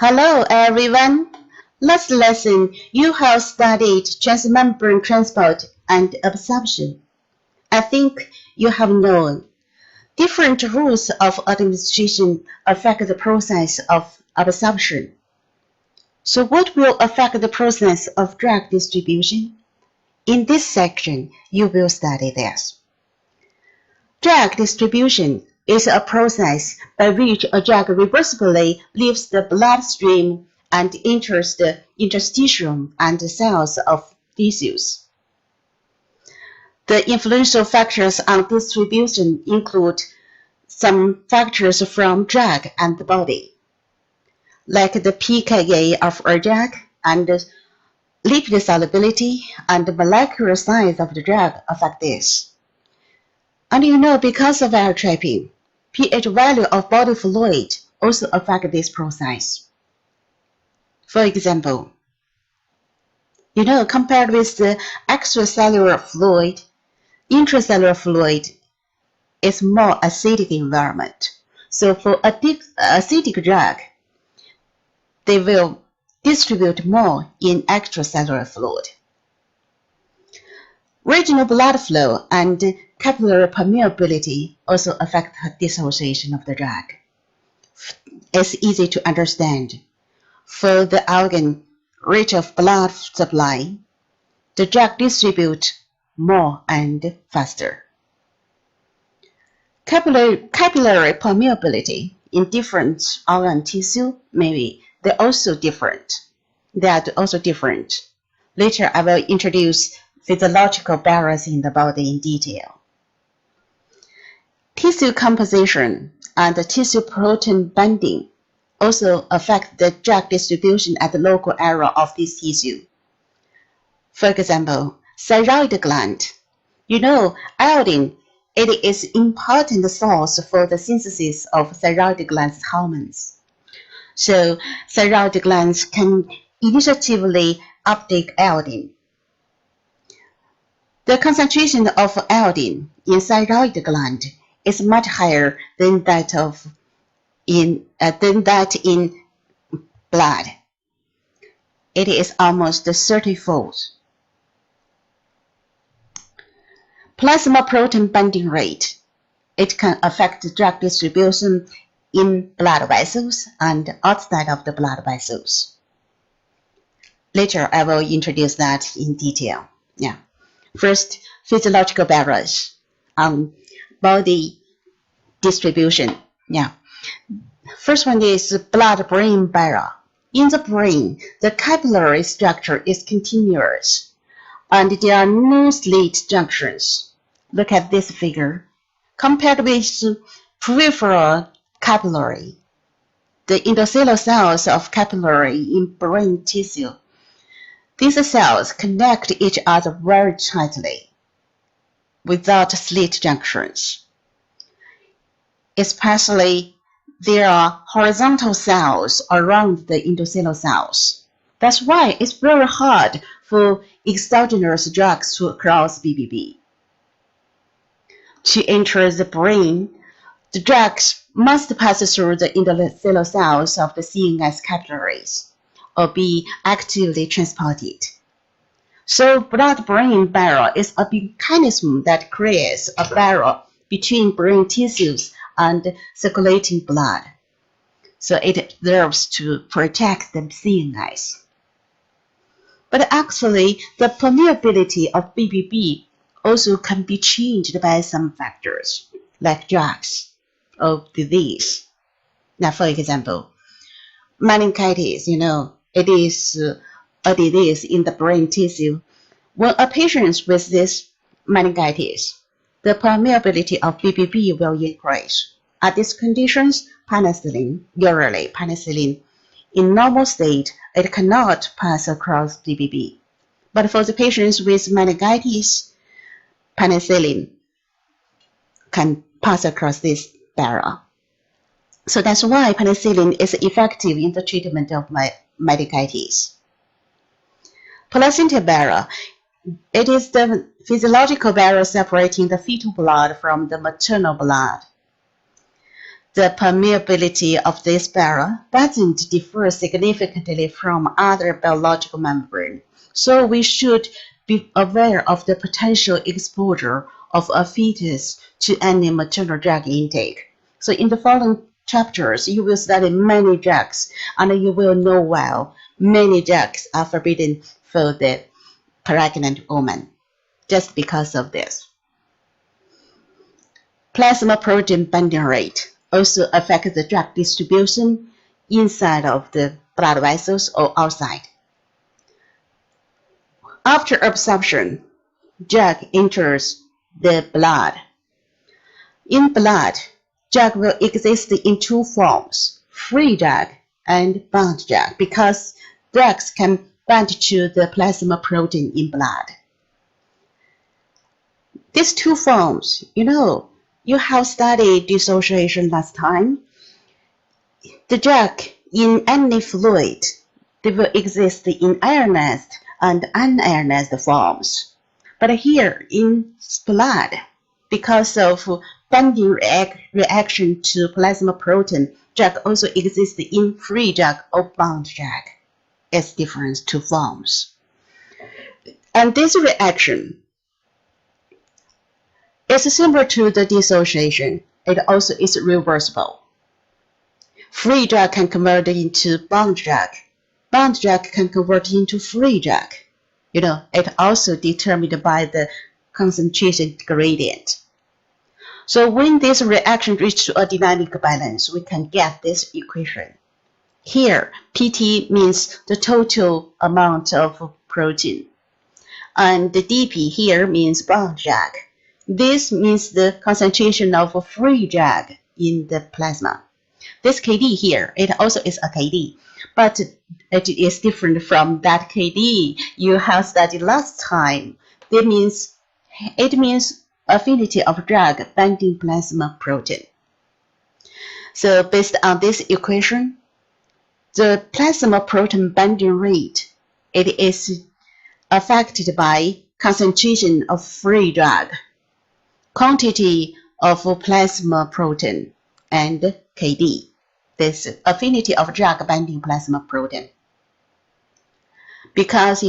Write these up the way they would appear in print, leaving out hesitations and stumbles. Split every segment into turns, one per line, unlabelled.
Hello everyone. Last lesson you have studied transmembrane transport and absorption. I think you have known different routes of administration affect the process of absorption. So what will affect the process of drug distribution? In this section, you will study this. Drug distribution is a process by which a drug reversibly leaves the bloodstream and enters the interstitium and cells of tissues. The influential factors on distribution include some factors from drug and the body, like the pKa of a drug and lipid solubility and the molecular size of the drug affect this. And because of air trapping, pH value of body fluid also affect this process. For example, compared with the extracellular fluid, intracellular fluid is more acidic environment. So for acidic drug, they will distribute more in extracellular fluid. Regional blood flow and capillary permeability also affect dissociation of the drug. It's easy to understand. For the organ rich of blood supply, the drug distributes more and faster. Capillary permeability in different organ tissue, maybe they're also different. Later, I will introduce physiological barriers in the body in detail. Tissue composition and tissue protein binding also affect the drug distribution at the local area of this tissue. For example, thyroid gland. Iodine, it is an important source for the synthesis of thyroid gland hormones. So, thyroid glands can initiatively uptake iodine. The concentration of iodine in thyroid gland is much higher than that in blood. It is almost 30-fold. Plasma protein binding rate. It can affect drug distribution in blood vessels and outside of the blood vessels. Later, I will introduce that in detail. First, physiological barriers on body distribution. First one is blood-brain barrier. In the brain, the capillary structure is continuous, and there are no slit junctions. Look at this figure. Compared with peripheral capillary, the endothelial cells of capillary in brain tissue, these cells connect each other very tightly, without slit junctions. Especially, there are horizontal cells around the endothelial cells. That's why it's very hard for exogenous drugs to cross BBB. To enter the brain, the drugs must pass through the endothelial cells of the CNS capillaries or be actively transported. So blood-brain barrier is a mechanism that creates a barrier between brain tissues and circulating blood. So it serves to protect the CNS. But actually, the permeability of BBB also can be changed by some factors, like drugs or disease. Now, for example, meningitis, it is a disease in the brain tissue. When a patient with this meningitis, the permeability of BBB will increase. At these conditions, usually penicillin, in normal state, it cannot pass across BBB. But for the patients with meningitis, penicillin can pass across this barrier. So that's why penicillin is effective in the treatment of meningitis. Placental barrier. It is the physiological barrier separating the fetal blood from the maternal blood. The permeability of this barrier doesn't differ significantly from other biological membranes, so we should be aware of the potential exposure of a fetus to any maternal drug intake. So in the following chapters, you will study many drugs, and you will know well many drugs are forbidden for the pregnant woman just because of this. Plasma protein binding rate also affects the drug distribution inside of the blood vessels or outside. After absorption, drug enters the blood. In blood, drug will exist in two forms, free drug and bound drug, because drugs can bind to the plasma protein in blood. These two forms, you have studied dissociation last time. The drug in any fluid, they will exist in ionized and unionized forms. But here in blood, because of binding reaction to plasma protein, drug also exists in free drug or bound drug. It's different two forms. And this reaction is similar to the dissociation. It also is reversible. Free drug can convert into bound drug. Bound drug can convert into free drug. It also determined by the concentration gradient. So when this reaction reaches a dynamic balance, we can get this equation. Here, PT means the total amount of protein, and the dP here means bound drug. This means the concentration of free drug in the plasma. This Kd here, it also is a Kd, but it is different from that Kd you have studied last time. It means affinity of drug binding plasma protein. So based on this equation, the plasma protein binding rate, it is affected by concentration of free drug, quantity of plasma protein, and Kd, this affinity of drug binding plasma protein. Because,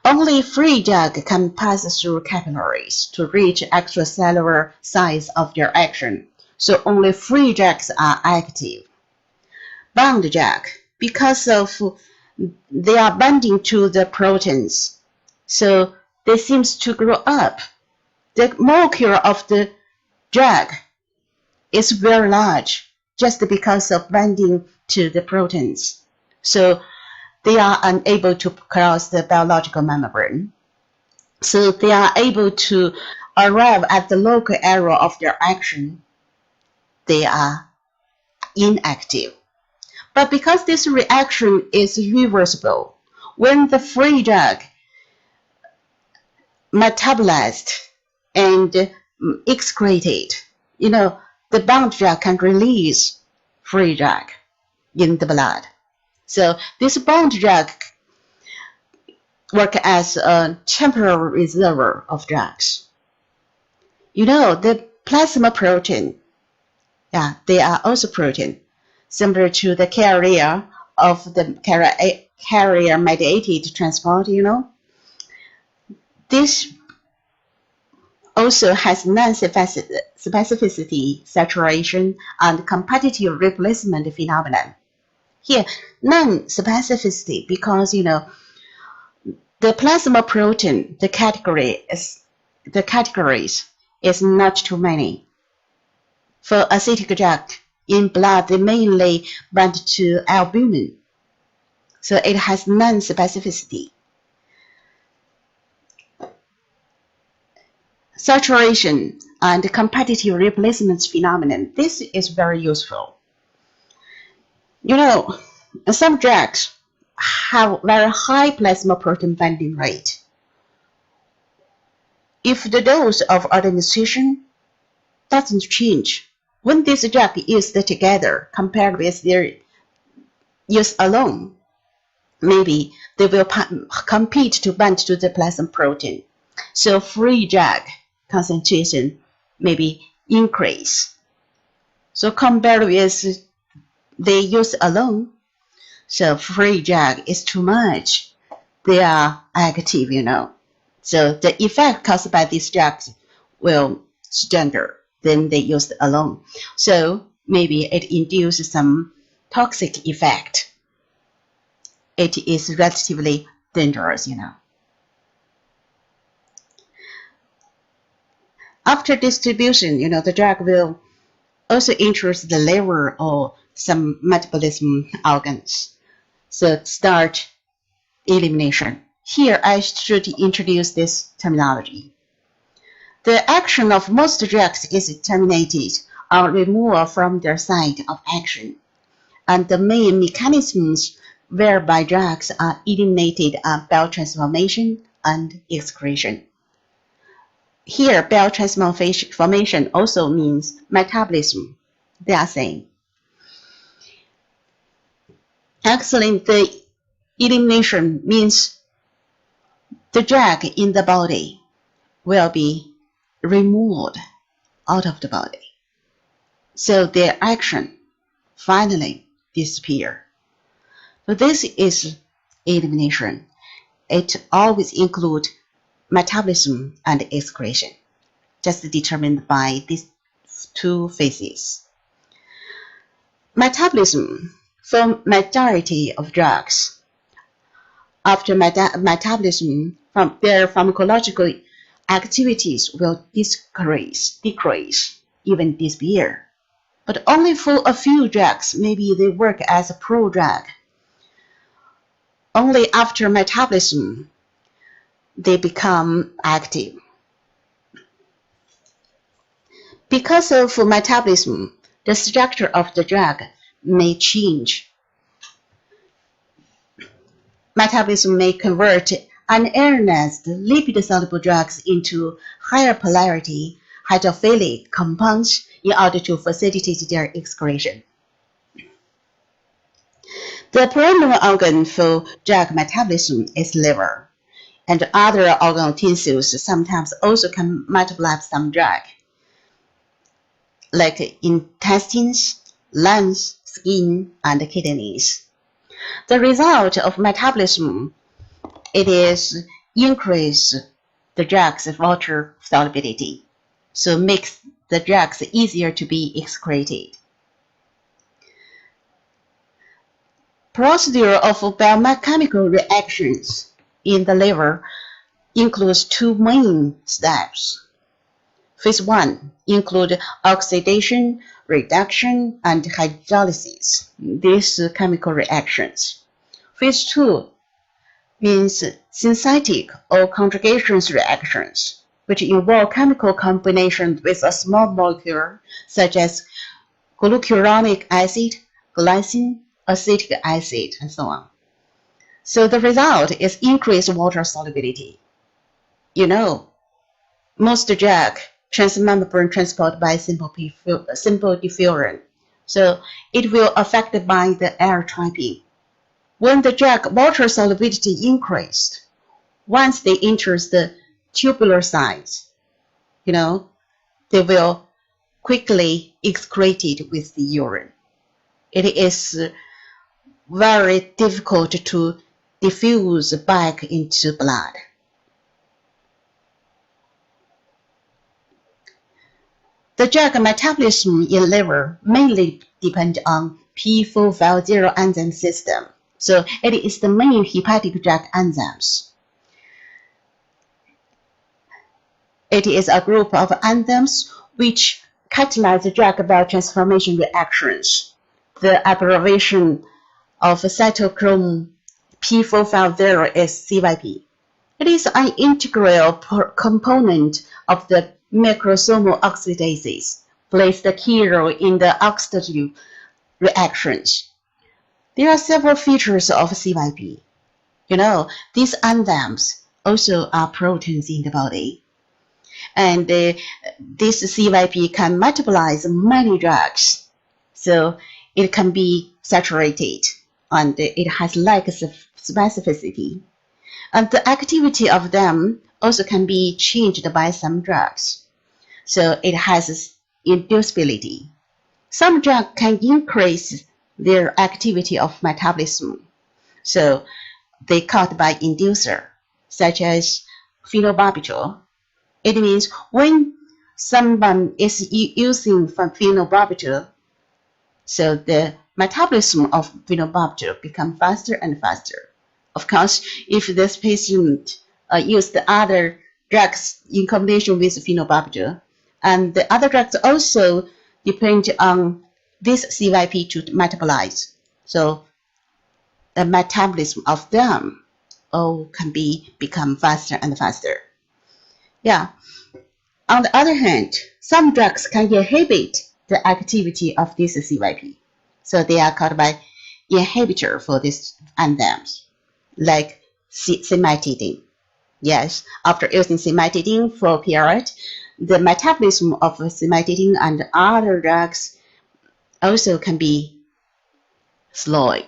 only free drug can pass through capillaries to reach extracellular sites of their action. So only free drugs are active. Bound drug, because of they are binding to the proteins, so they seem to grow up. The molecule of the drug is very large just because of binding to the proteins. So they are unable to cross the biological membrane. So they are able to arrive at the local area of their action. They are inactive. But because this reaction is reversible, when the free drug metabolized and excreted, the bound drug can release free drug in the blood. So this bound drug work as a temporary reservoir of drugs. The plasma protein, they are also protein, similar to the carrier of the carrier-mediated transport, This also has non-specificity, saturation, and competitive replacement phenomenon. Here, non-specificity because, the plasma protein, the categories is not too many. For acetic drug in blood, they mainly bind to albumin, so it has non-specificity. Saturation and competitive replacement phenomenon. This is very useful. Some drugs have very high plasma protein binding rate. If the dose of administration doesn't change, when this drug is used together compared with their use alone, maybe they will compete to bind to the plasma protein. So free drug concentration may be increase. So compared with they use alone, so free drug is too much. They are active, So the effect caused by these drugs will stronger than they used alone. So maybe it induces some toxic effect. It is relatively dangerous, After distribution, the drug will also enter the liver or some metabolism organs. So start elimination. Here I should introduce this terminology. The action of most drugs is terminated or removed from their site of action, and the main mechanisms whereby drugs are eliminated are biotransformation and excretion. Here, biotransformation also means metabolism. They are saying. Actually, the elimination means the drug in the body will be removed out of the body. So their action finally disappear. So this is elimination. It always includes metabolism and excretion, just determined by these two phases. Metabolism, for majority of drugs, after metabolism, from their pharmacological activities will decrease, even disappear. But only for a few drugs, maybe they work as a prodrug. Only after metabolism, they become active. Because of metabolism, the structure of the drug may change. Metabolism may convert unionized lipid-soluble drugs into higher polarity hydrophilic compounds in order to facilitate their excretion. The primary organ for drug metabolism is liver, and other organ tissues sometimes also can metabolize some drug, like intestines, lungs, skin, and kidneys. The result of metabolism it is increase the drug's water solubility, so makes the drugs easier to be excreted. Procedure of biochemical reactions in the liver includes two main steps. Phase 1 include oxidation, reduction, and hydrolysis, these chemical reactions. Phase 2 means synthetic or conjugation reactions, which involve chemical combinations with a small molecule such as glucuronic acid, glycine, acetic acid, and so on. So the result is increased water solubility. Most drug transmembrane transport by simple diffusion, so it will affect by the air trapping. When the drug water solubility increased, once they enter the tubular sites, they will quickly excreted with the urine. It is very difficult to diffuse back into blood. The drug metabolism in liver mainly depends on P450 enzyme system. So it is the main hepatic drug enzymes. It is a group of enzymes which catalyze drug biotransformation reactions. The abbreviation of cytochrome P450 is CYP. It is an integral component of the macrosomal oxidases, plays the key role in the oxidative reactions. There are several features of CYP. These enzymes also are proteins in the body. And this CYP can metabolize many drugs. So it can be saturated and it has lack of specificity. And the activity of them also can be changed by some drugs. So it has inducibility. Some drugs can increase their activity of metabolism, so they caught by inducer, such as phenobarbital. It means when someone is using phenobarbital, so the metabolism of phenobarbital becomes faster and faster. Of course, if this patient used the other drugs in combination with phenobarbital, and the other drugs also depend on this CYP to metabolize. So the metabolism of them all can become faster and faster. Yeah. On the other hand, some drugs can inhibit the activity of this CYP. So they are called by inhibitor for these enzymes, like cimetidine. Yes, after using cimetidine for a period, the metabolism of cimetidine and other drugs also can be slowed.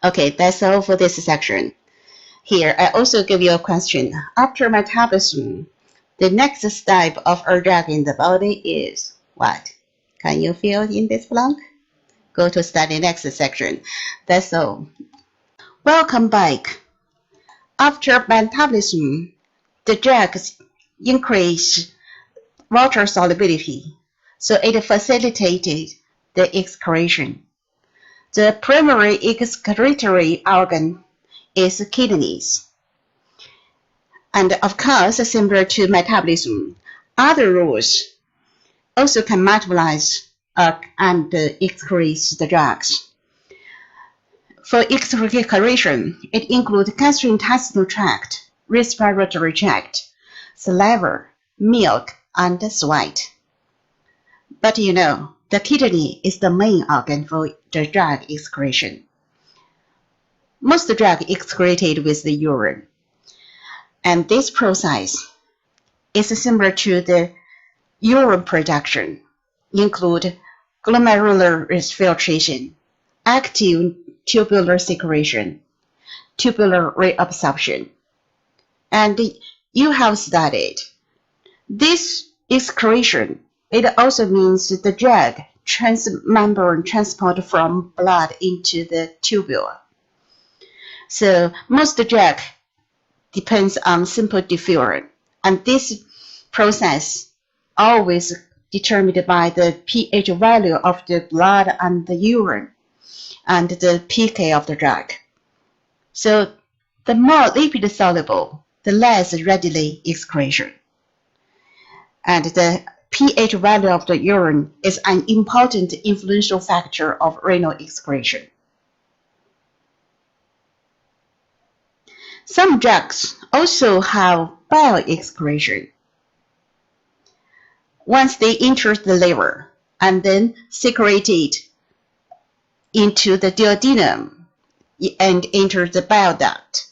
Okay, that's all for this section. Here, I also give you a question. After metabolism, the next step of a drug in the body is what? Can you fill in this blank? Go to study next section. That's all. Welcome back. After metabolism, the drugs increase water solubility, so it facilitated the excretion. The primary excretory organ is kidneys. And of course, similar to metabolism, other routes also can metabolize and excrete the drugs. For excretion, it includes gastrointestinal tract, respiratory tract, saliva, milk, and sweat. But you know, the kidney is the main organ for the drug excretion. Most drugs excreted with the urine. And this process is similar to the urine production, include glomerular filtration, active tubular secretion, tubular reabsorption. And you have studied this excretion. It also means the drug transmembrane transport from blood into the tubule. So most drug depends on simple diffusion, and this process always determined by the pH value of the blood and the urine and the pK of the drug. So the more lipid soluble, the less readily excretion. And the pH value of the urine is an important influential factor of renal excretion. Some drugs also have bile excretion. Once they enter the liver and then secreted into the duodenum and enter the bile duct.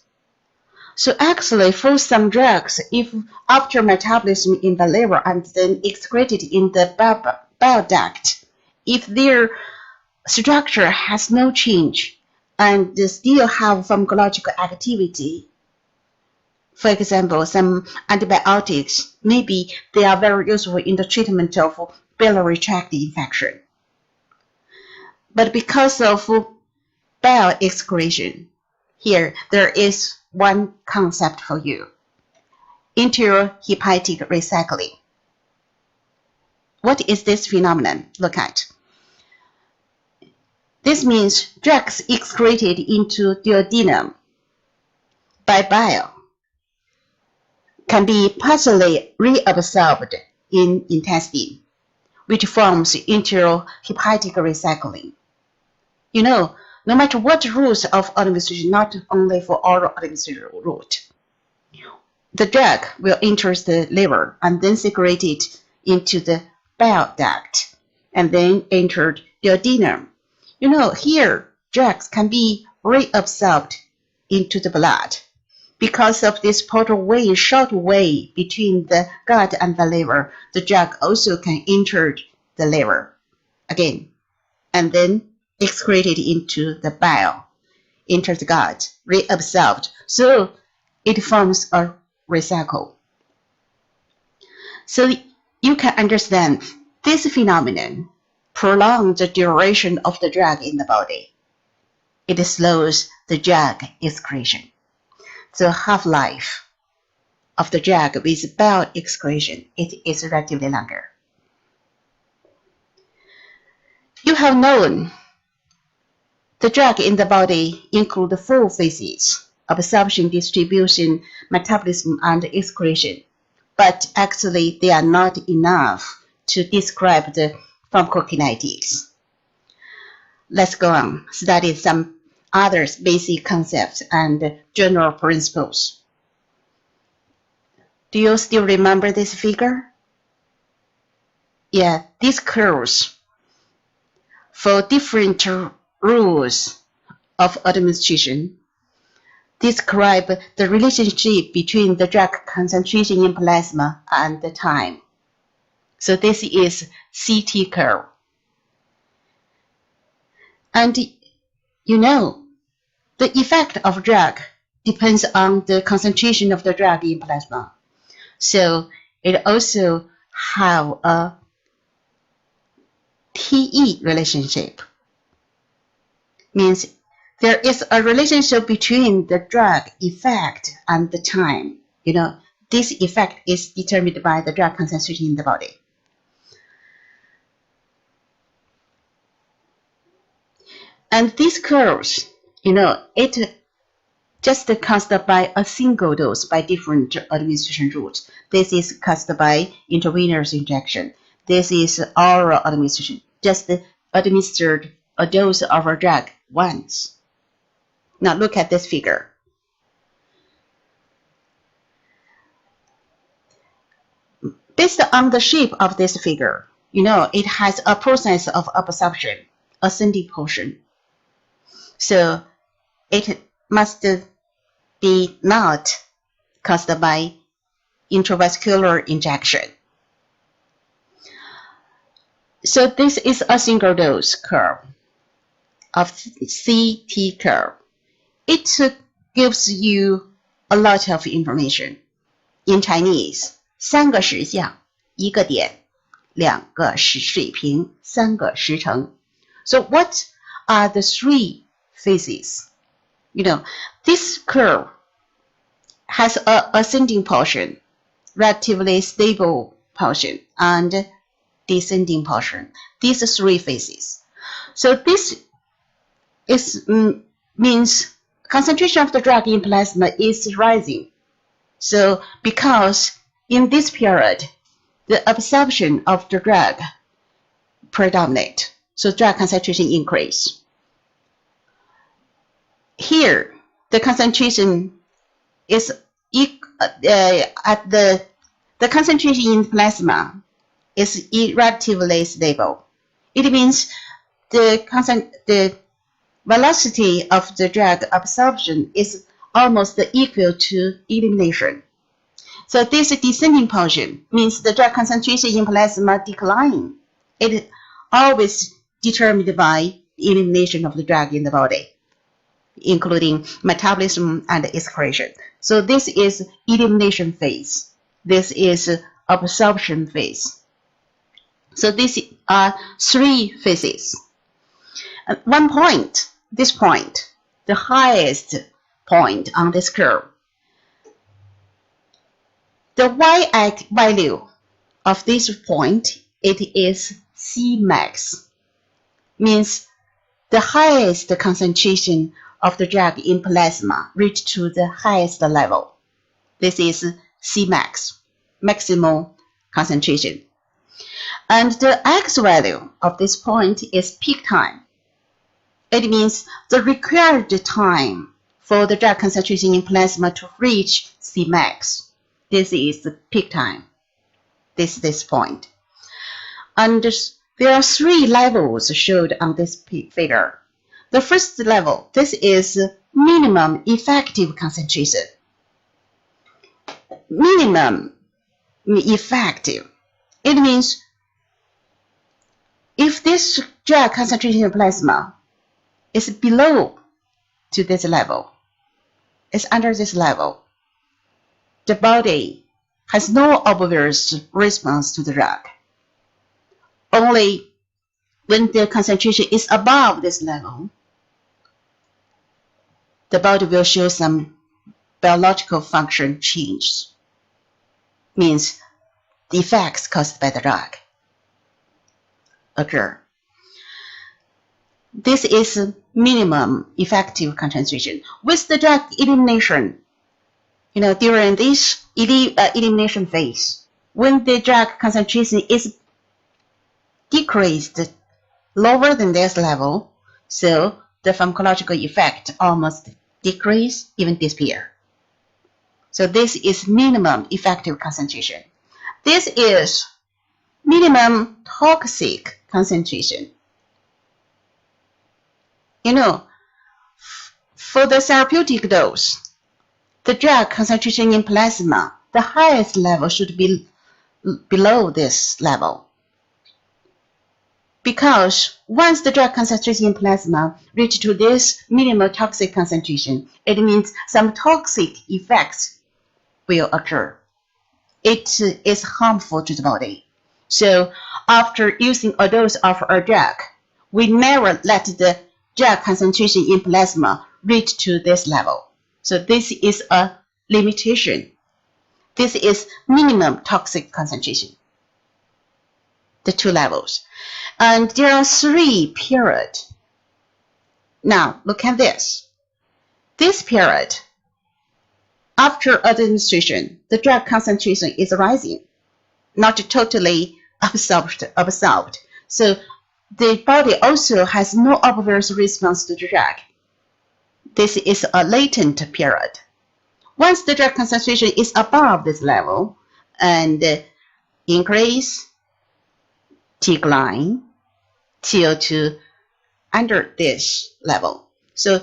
So actually, for some drugs, if after metabolism in the liver and then excreted in the bile duct, if their structure has no change and still have pharmacological activity, for example, some antibiotics, maybe they are very useful in the treatment of biliary tract infection. But because of bile excretion, here there is one concept for you: enterohepatic recycling. What is this phenomenon? Look at. This means drugs excreted into duodenum by bile can be partially reabsorbed in intestine, which forms enterohepatic recycling. You know, no matter what route of administration, not only for oral administration route, the drug will enter the liver and then secrete it into the bile duct and then enter the duodenum. You know, here drugs can be reabsorbed into the blood. Because of this portal way, short way between the gut and the liver, the drug also can enter the liver again and then excreted into the bile, enter the gut, reabsorbed. So it forms a recycle. So you can understand This phenomenon prolongs the duration of the drug in the body. It slows the drug excretion. The half-life of the drug with bile excretion is relatively longer. You have known the drug in the body include 4 phases: absorption, distribution, metabolism, and excretion. But actually, they are not enough to describe the pharmacokinetics. Let's go on, study some other basic concepts and general principles. Do you still remember this figure? Yeah, these curves for different rules of administration describe the relationship between the drug concentration in plasma and the time. So this is CT curve. And you know, the effect of drug depends on the concentration of the drug in plasma. So it also have a TE relationship. Means there is a relationship between the drug effect and the time. You know, this effect is determined by the drug concentration in the body. And these curves, you know, it just caused by a single dose by different administration routes. This is caused by intravenous injection. This is oral administration, just administered a dose of a drug once. Now look at this figure. Based on the shape of this figure, you know, it has a process of absorption, ascending portion. So it must be not caused by intravascular injection. So this is a single dose curve of CT curve. It gives you a lot of information. In Chinese, 3个实相，一个点，两个水平，三个时程。So what are the 3 phases? You know, this curve has a ascending portion, relatively stable portion, and descending portion. These 3 phases. So this is means concentration of the drug in plasma is rising. So because in this period, the absorption of the drug predominate, so drug concentration increase. Here, the concentration is at the concentration in plasma is relatively stable. It means the velocity of the drug absorption is almost equal to elimination. So this descending portion means the drug concentration in plasma decline. It is always determined by elimination of the drug in the body, including metabolism and excretion. So this is elimination phase. This is absorption phase. So these are 3 phases. At one point, this point, the highest point on this curve, the y-axis value of this point, it is Cmax, means the highest concentration of the drug in plasma reached to the highest level. This is Cmax, maximum concentration. And the x value of this point is peak time. It means the required time for the drug concentration in plasma to reach Cmax. This is the peak time. This point. And there are 3 levels showed on this figure. The first level, this is minimum effective concentration. Minimum effective. It means if this drug concentration in plasma is below to this level, it's under this level, the body has no obvious response to the drug. only when the concentration is above this level, the body will show some biological function change. Means the effects caused by the drug occur. This is minimum effective concentration. With the drug elimination, during this elimination phase, when the drug concentration is decreased lower than this level, so the pharmacological effect almost decrease, even disappear. So this is minimum effective concentration. This is minimum toxic concentration. For the therapeutic dose, the drug concentration in plasma, the highest level should be below this level. Because once the drug concentration in plasma reaches to this minimal toxic concentration, it means some toxic effects will occur. It is harmful to the body. So after using a dose of a drug, we never let the drug concentration in plasma reach to this level. So this is a limitation. This is minimum toxic concentration. The two levels. And there are 3 periods. Now look at this. This period, after administration, the drug concentration is rising, not totally absorbed. So the body also has no obvious response to the drug. This is a latent period. Once the drug concentration is above this level, and increase, decline, till to under this level. So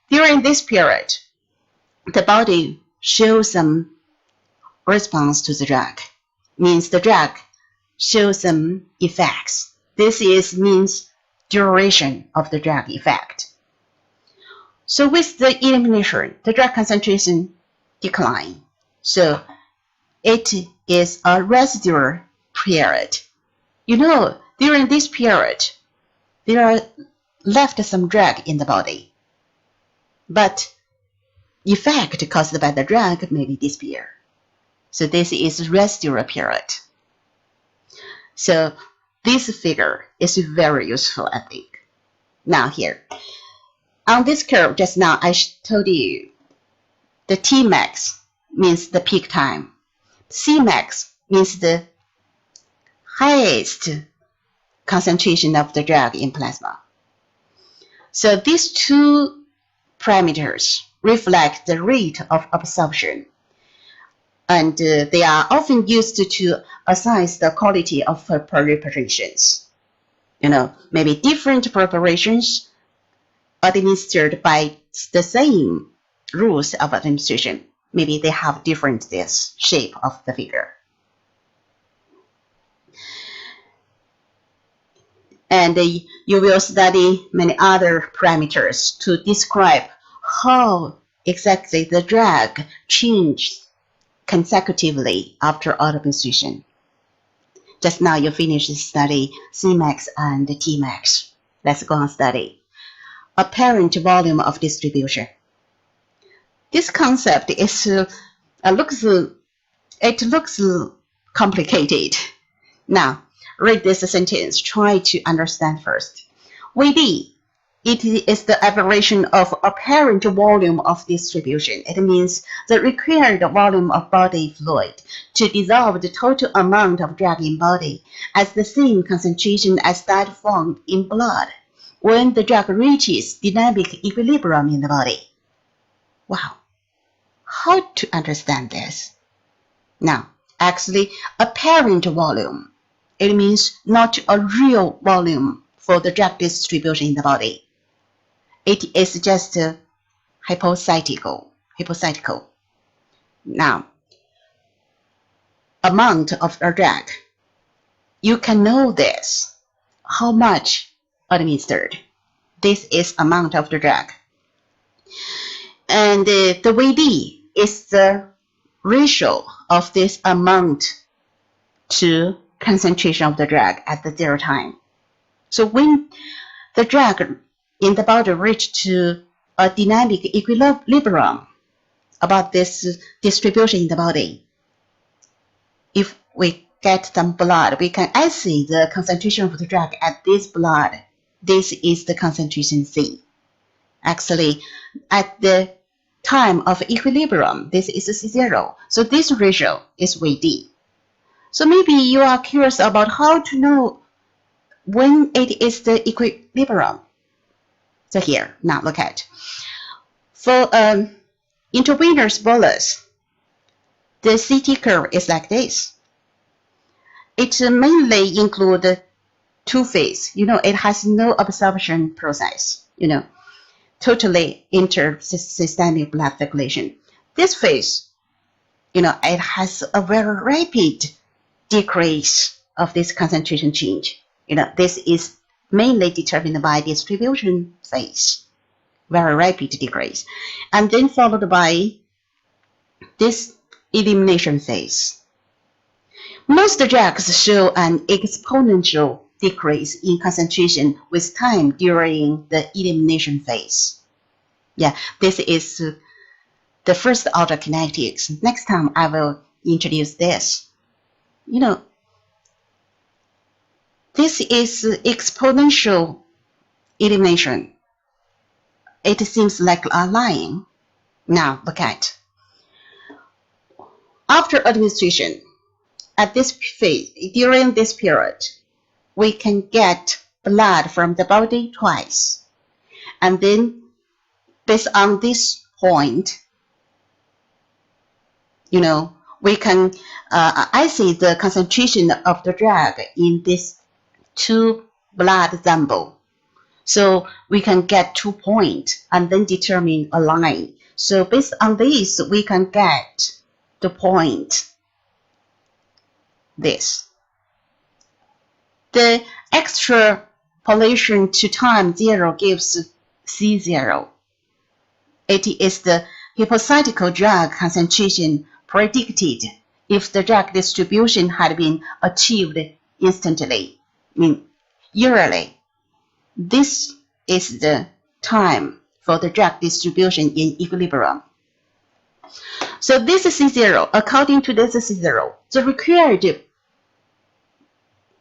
during this period, the body shows some response to the drug. Means the drug shows some effects. This means duration of the drug effect. So with the elimination, the drug concentration decline. So it is a residual period. During this period, there are left some drug in the body, but effect caused by the drug may disappear. So this is residual period. So this figure is very useful, I think. Now here, on this curve just now, I told you the Tmax means the peak time. Cmax means the highest concentration of the drug in plasma. So these 2 parameters reflect the rate of absorption, and they are often used to assess the quality of preparations. Maybe different preparations administered by the same rules of administration. Maybe they have different shape of the figure. And you will study many other parameters to describe how exactly the drug changed consecutively after administration. Just now you finished study Cmax and Tmax. Let's go on study apparent volume of distribution. This concept is looks complicated. Now read this sentence. Try to understand first. VD, it is the aberration of apparent volume of distribution. It means the required volume of body fluid to dissolve the total amount of drug in body as the same concentration as that found in blood when the drug reaches dynamic equilibrium in the body. Wow, how to understand this? Now, actually, apparent volume, it means not a real volume for the drug distribution in the body. It is just hypothetical. Now, amount of a drug, you can know this. How much administered? This is amount of the drug. And the VD is the ratio of this amount to concentration of the drug at the zero time. So when the drug in the body reaches to a dynamic equilibrium about this distribution in the body, if we get some blood, we can assay the concentration of the drug at this blood. This is the concentration C. Actually, at the time of equilibrium, this is C0. So this ratio is Vd. So maybe you are curious about how to know when it is the equilibrium. So here, now look at. For intravenous bolus, the CT curve is like this. It mainly includes two phases. It has no absorption process. Totally intersystemic blood circulation. This phase, it has a very rapid decrease of this concentration change. This is mainly determined by distribution phase, very rapid decrease, and then followed by this elimination phase. Most drugs show an exponential decrease in concentration with time during the elimination phase. Yeah, this is the first order kinetics. Next time I will introduce this. This is exponential elimination. It seems like a line. Now look at. After administration, at this phase, during this period, we can get blood from the body twice. And then, based on this point, we can assay the concentration of the drug in this two blood sample. So we can get 2 points and then determine a line. So based on this, we can get the point. This. The extrapolation to time 0 gives C0. It is the hypothetical drug concentration predicted if the drug distribution had been achieved instantly, yearly. This is the time for the drug distribution in equilibrium. So this is C0. According to this C0, the required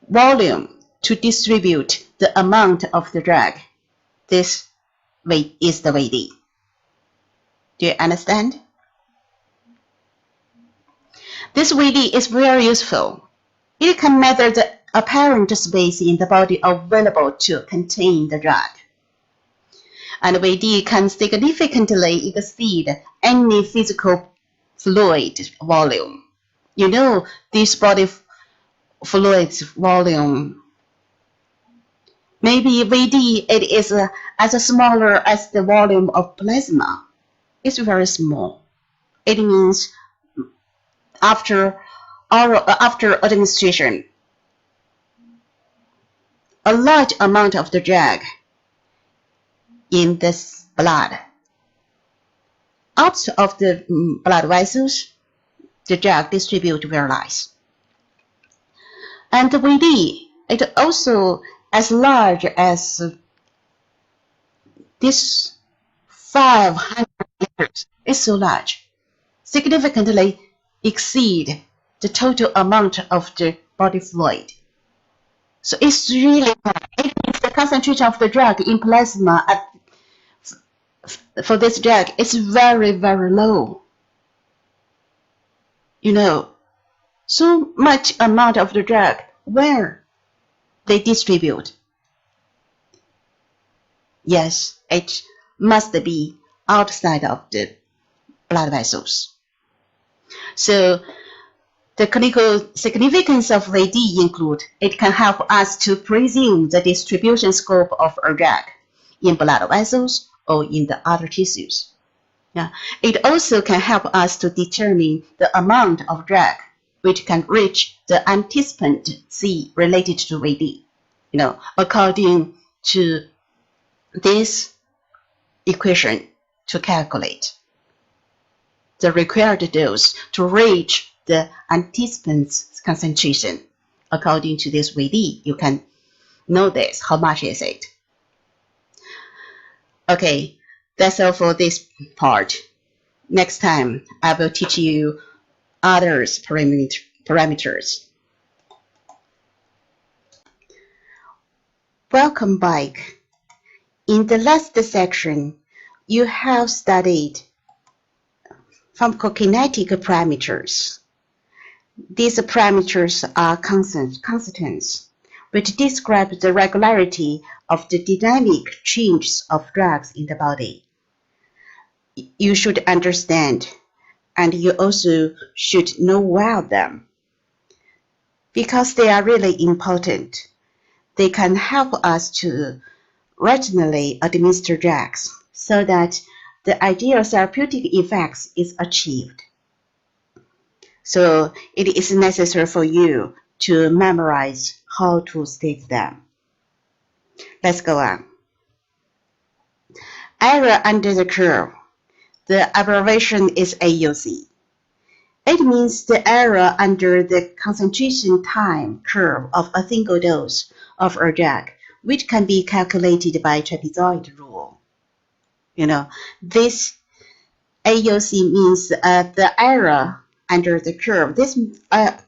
volume to distribute the amount of the drug, this is the Vd. Do you understand? This Vd is very useful. It can measure the apparent space in the body available to contain the drug. And Vd can significantly exceed any physical fluid volume. This body fluid volume, maybe Vd, it is as smaller as the volume of plasma. It's very small. It means after administration, a large amount of the drug in this blood. Out of the blood vessels, the drug distributes very nice. And the Vd, it also as large as this 500 liters. It's so large, significantly exceed the total amount of the body fluid. So it's really high. It means the concentration of the drug in plasma for this drug is very, very low. So much amount of the drug where they distribute. Yes, it must be outside of the blood vessels. So the clinical significance of Vd include it can help us to presume the distribution scope of a drug in blood vessels or in the other tissues. It also can help us to determine the amount of drug which can reach the anticipant C related to Vd. According to this equation to calculate the required dose to reach the anticipant's concentration. according to this VD, you can know this. How much is it? Okay, that's all for this part. Next time, I will teach you others parameters. Welcome back. In the last section, you have studied pharmacokinetic parameters. These parameters are constants, which describe the regularity of the dynamic changes of drugs in the body. You should understand, and you also should know well them, because they are really important. They can help us to rationally administer drugs so that the ideal therapeutic effects is achieved. So it is necessary for you to memorize how to state them. Let's go on. Area under the curve. The abbreviation is AUC. It means the area under the concentration time curve of a single dose of a drug, which can be calculated by trapezoid rule. This AUC means the area under the curve. This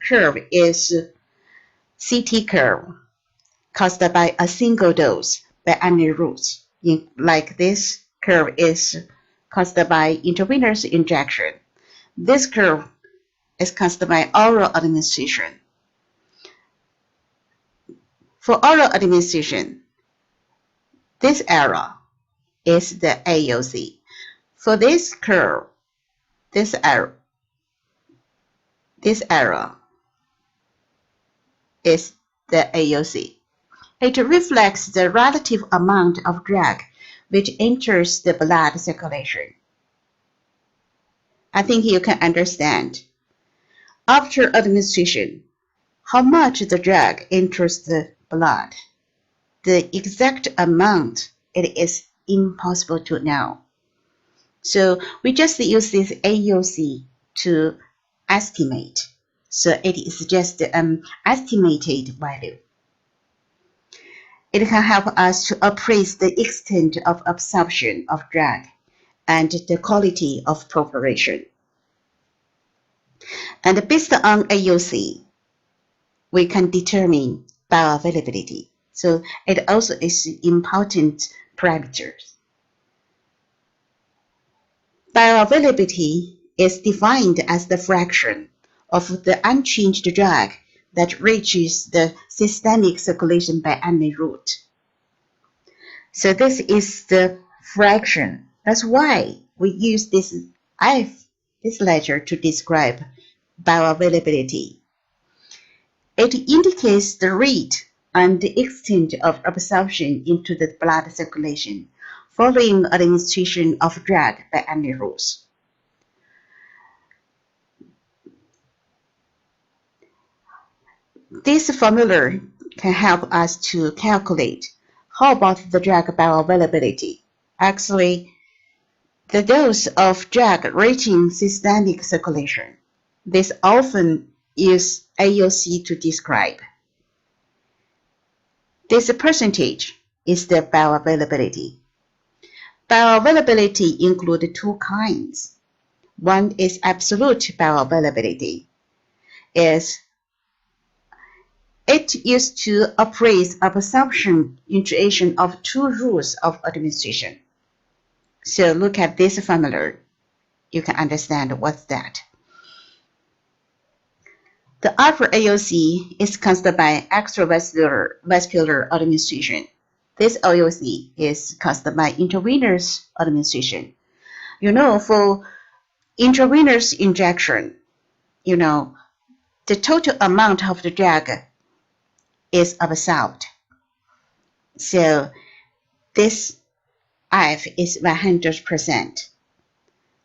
curve is CT curve caused by a single dose by any routes. Like this curve is caused by intravenous injection. This curve is caused by oral administration. For oral administration, this area is the AUC. For this curve, this area is the AUC. It reflects the relative amount of drug which enters the blood circulation. I think you can understand. After administration, how much the drug enters the blood. The exact amount, it is impossible to know. So we just use this AUC to estimate. So it is just an estimated value. It can help us to appraise the extent of absorption of drug and the quality of preparation. And based on AUC, we can determine bioavailability. So it also is important parameter. Bioavailability is defined as the fraction of the unchanged drug that reaches the systemic circulation by any route. So this is the fraction. That's why we use this letter to describe bioavailability. It indicates the rate and the extent of absorption into the blood circulation following administration of drug by any routes. This formula can help us to calculate how about the drug bioavailability. Actually, the dose of drug reaching systemic circulation. This often use AUC to describe. This percentage is the bioavailability. Bioavailability includes two kinds. One is absolute bioavailability. It used to appraise absorption initiation of two routes of administration. So look at this formula. You can understand what's that. The upper AUC is caused by extravascular administration. This AUC is caused by intravenous administration. For intravenous injection, the total amount of the drug is absorbed. So this F is 100%.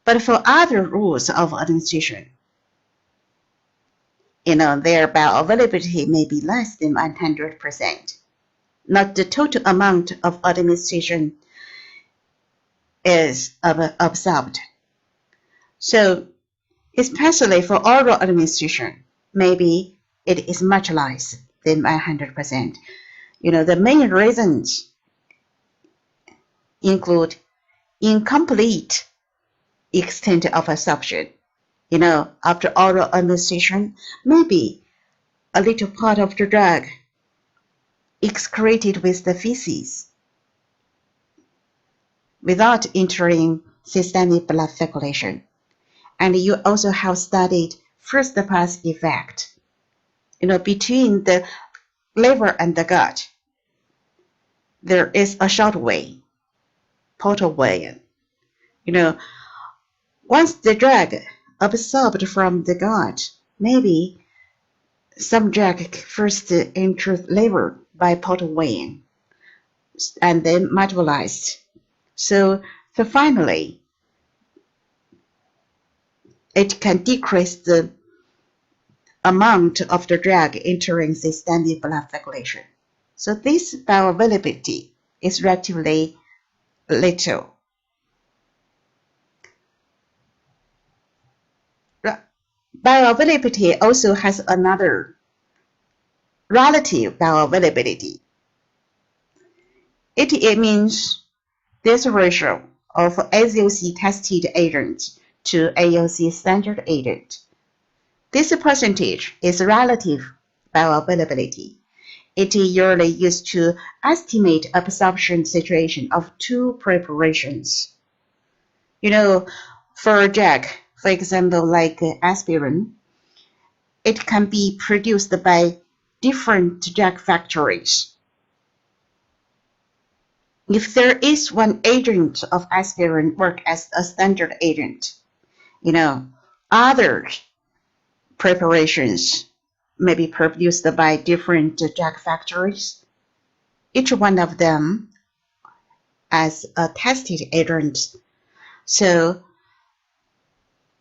But for other routes of administration, their bioavailability may be less than 100%. Not the total amount of administration is absorbed. So, especially for oral administration, maybe it is much less, than 100%. The main reasons include incomplete extent of absorption. After oral administration, maybe a little part of the drug excreted with the feces without entering systemic blood circulation. And you also have studied first-pass effect. Between the liver and the gut, there is a short way, portal way. Once the drug absorbed from the gut, maybe some drug first enters liver by portal vein and then metabolized. So finally, it can decrease the amount of the drug entering systemic blood circulation. So this bioavailability is relatively little. Bioavailability also has another relative bioavailability. It means this ratio of AUC tested agent to AUC standard agent. This percentage is relative bioavailability. It is usually used to estimate absorption situation of two preparations. For a drug, for example, like aspirin, it can be produced by different drug factories. If there is one agent of aspirin work as a standard agent, other preparations may be produced by different drug factories, each one of them as a tested agent. So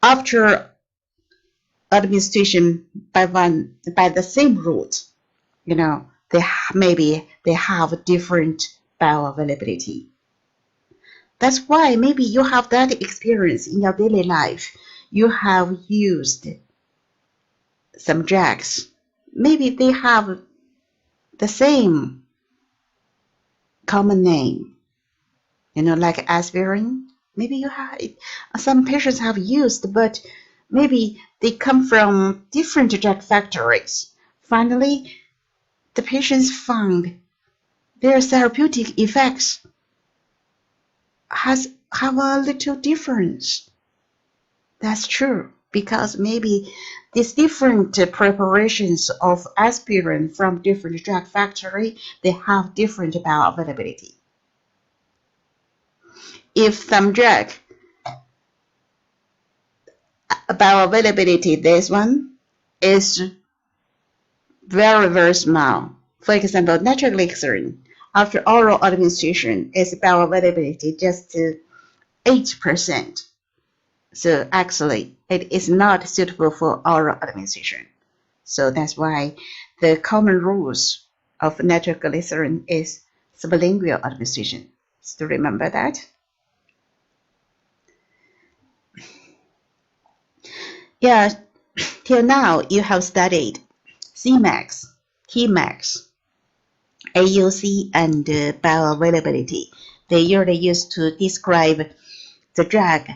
after administration by the same route, they have different bioavailability. That's why maybe you have that experience in your daily life. You have used some drugs. Maybe they have the same common name, like aspirin. Maybe some patients have used, but maybe they come from different drug factories. Finally, the patients found their therapeutic effects have a little difference. That's true, because maybe these different preparations of aspirin from different drug factory, they have different bioavailability. If some drug bioavailability, this one is very, very small. For example, nitroglycerin, after oral administration, its bioavailability just 8%. So actually, it is not suitable for oral administration. So that's why the common rules of nitroglycerin is sublingual administration. Still remember that? Yeah, till now you have studied Cmax, Tmax, AUC, and bioavailability. They usually used to describe the drug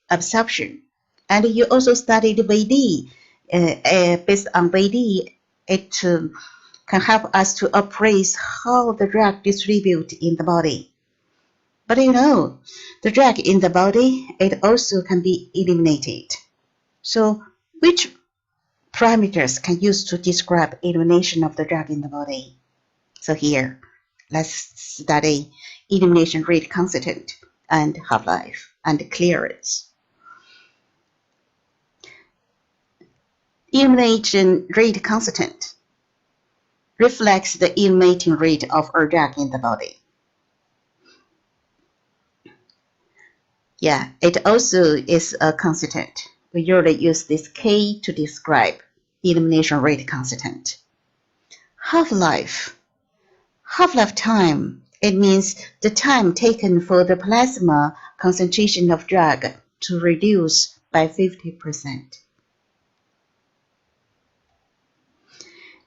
absorption. And you also studied VD. Based on VD, it can help us to appraise how the drug distributes in the body. But the drug in the body, it also can be eliminated. So which parameters can use to describe elimination of the drug in the body? So here, let's study elimination rate constant and half-life and clearance. Elimination rate constant reflects the eliminating rate of a drug in the body. Yeah, it also is a constant. We usually use this K to describe elimination rate constant. Half-life. Half-life time, it means the time taken for the plasma concentration of drug to reduce by 50%.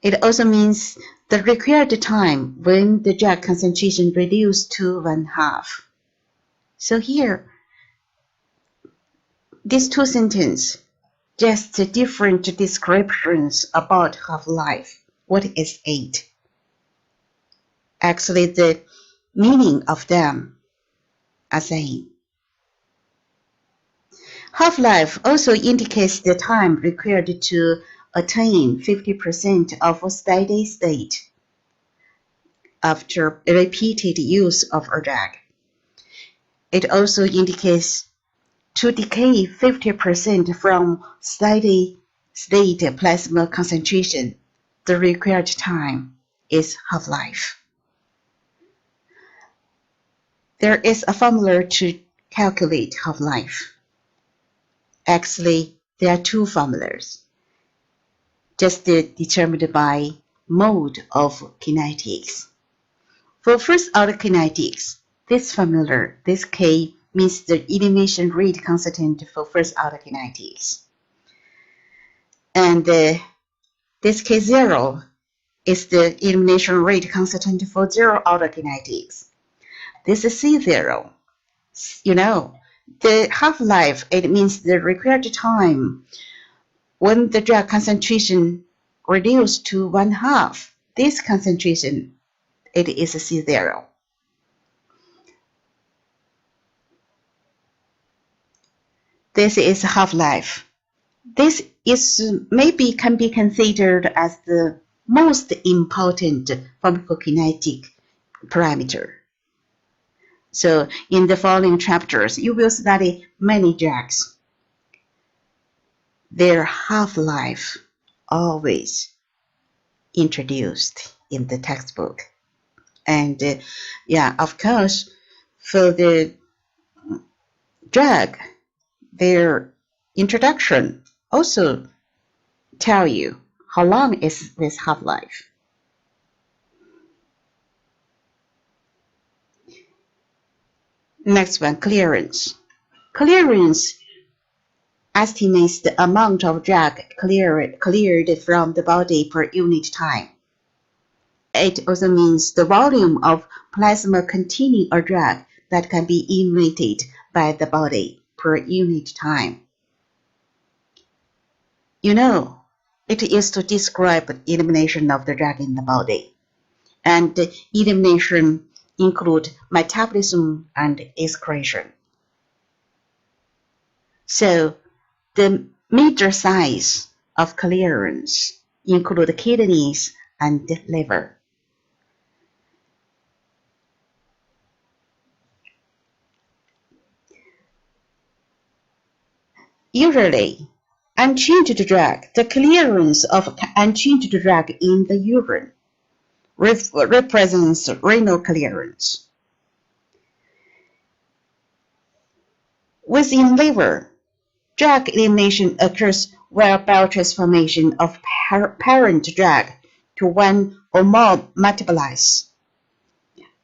It also means the required time when the drug concentration reduced to 1/2. So here, these two sentences just different descriptions about half-life. What is it? Actually, the meaning of them are same. Half-life also indicates the time required to attain 50% of a steady state after repeated use of a drug. It also indicates to decay 50% from steady state plasma concentration. The required time is half-life. There is a formula to calculate half-life. Actually, there are two formulas, just determined by mode of kinetics. For first-order kinetics, this formula, this K, means the elimination rate constant for first-order kinetics. And this K0 is the elimination rate constant for zero-order kinetics. This is C0. The half-life, it means the required time when the drug concentration reduced to 1/2. This concentration, it is C0. This is half-life. This is maybe can be considered as the most important pharmacokinetic parameter. So in the following chapters, you will study many drugs. Their half-life always introduced in the textbook. And of course, for the drug, their introduction also tell you how long is this half-life. Next one, clearance. Clearance estimates the amount of drug cleared from the body per unit time. It also means the volume of plasma containing a drug that can be eliminated by the body per unit time. It is to describe elimination of the drug in the body. And elimination include metabolism and excretion. So the major sites of clearance include kidneys and liver. Usually, the clearance of unchanged drug in the urine represents renal clearance. Within liver, drug elimination occurs while biotransformation of parent drug to one or more metabolites,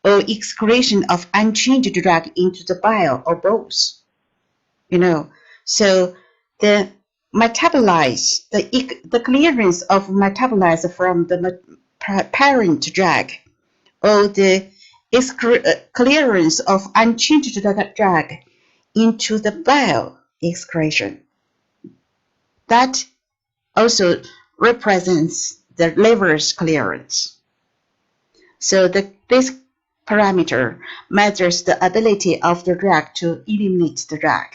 or excretion of unchanged drug into the bile, or both. So the metabolites, the clearance of metabolites from the parent drug, or the clearance of unchanged drug into the bile excretion. That also represents the liver's clearance. So this parameter measures the ability of the drug to eliminate the drug.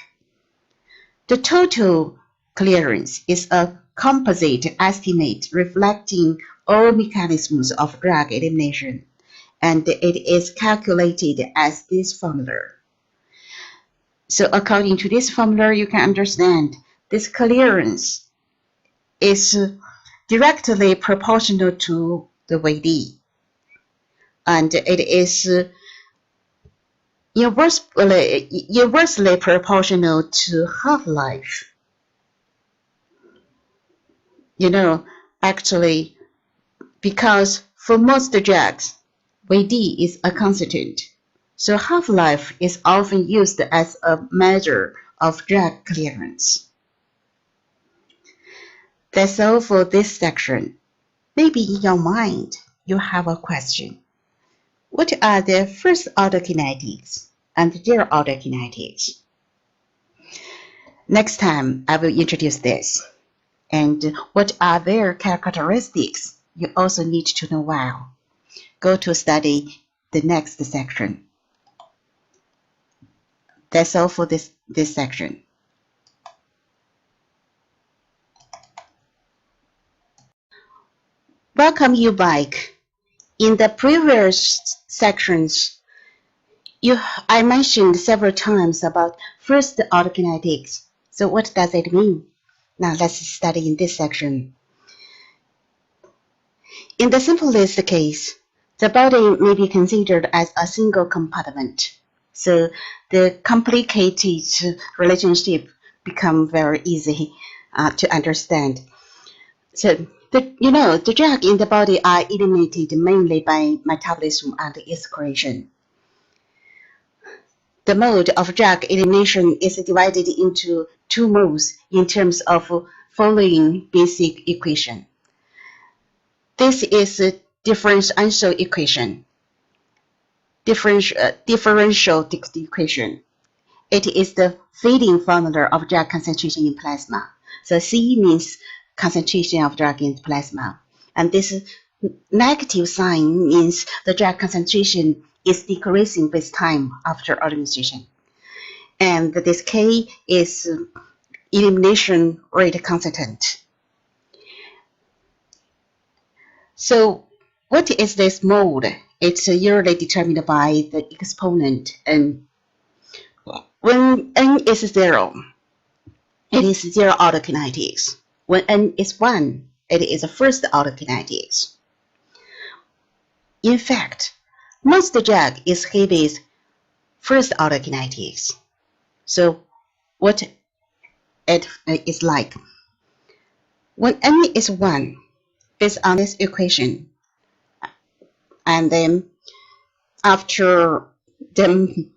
The total clearance is a composite estimate reflecting all mechanisms of drug elimination, and it is calculated as this formula. So according to this formula, you can understand this clearance is directly proportional to the VD, and it is inversely proportional to half-life. Actually, because for most drugs, VD is a constant, so half-life is often used as a measure of drug clearance. That's all for this section. Maybe in your mind, you have a question. What are the first-order kinetics and zero-order kinetics? Next time, I will introduce this. And what are their characteristics? You also need to know well. Go to study the next section. That's all for this section. Welcome you back. In the previous sections, I mentioned several times about first-order kinetics. So what does it mean? Now let's study in this section. In the simplest case, the body may be considered as a single compartment. So the complicated relationship become very easy to understand. So the drug in the body are eliminated mainly by metabolism and excretion. The mode of drug elimination is divided into two modes in terms of following basic equation. This is a differential equation. Differential equation. It is the feeding formula of drug concentration in plasma. So C means concentration of drug in plasma. And this negative sign means the drug concentration is decreasing with time after administration. And this K is elimination rate constant. So what is this mode? It's usually determined by the exponent n. When n is 0, it is zero-order kinetics. When n is 1, it is first-order kinetics. In fact, most drug exhibits first-order kinetics. So what it is like? When n is 1, based on this equation, and then after the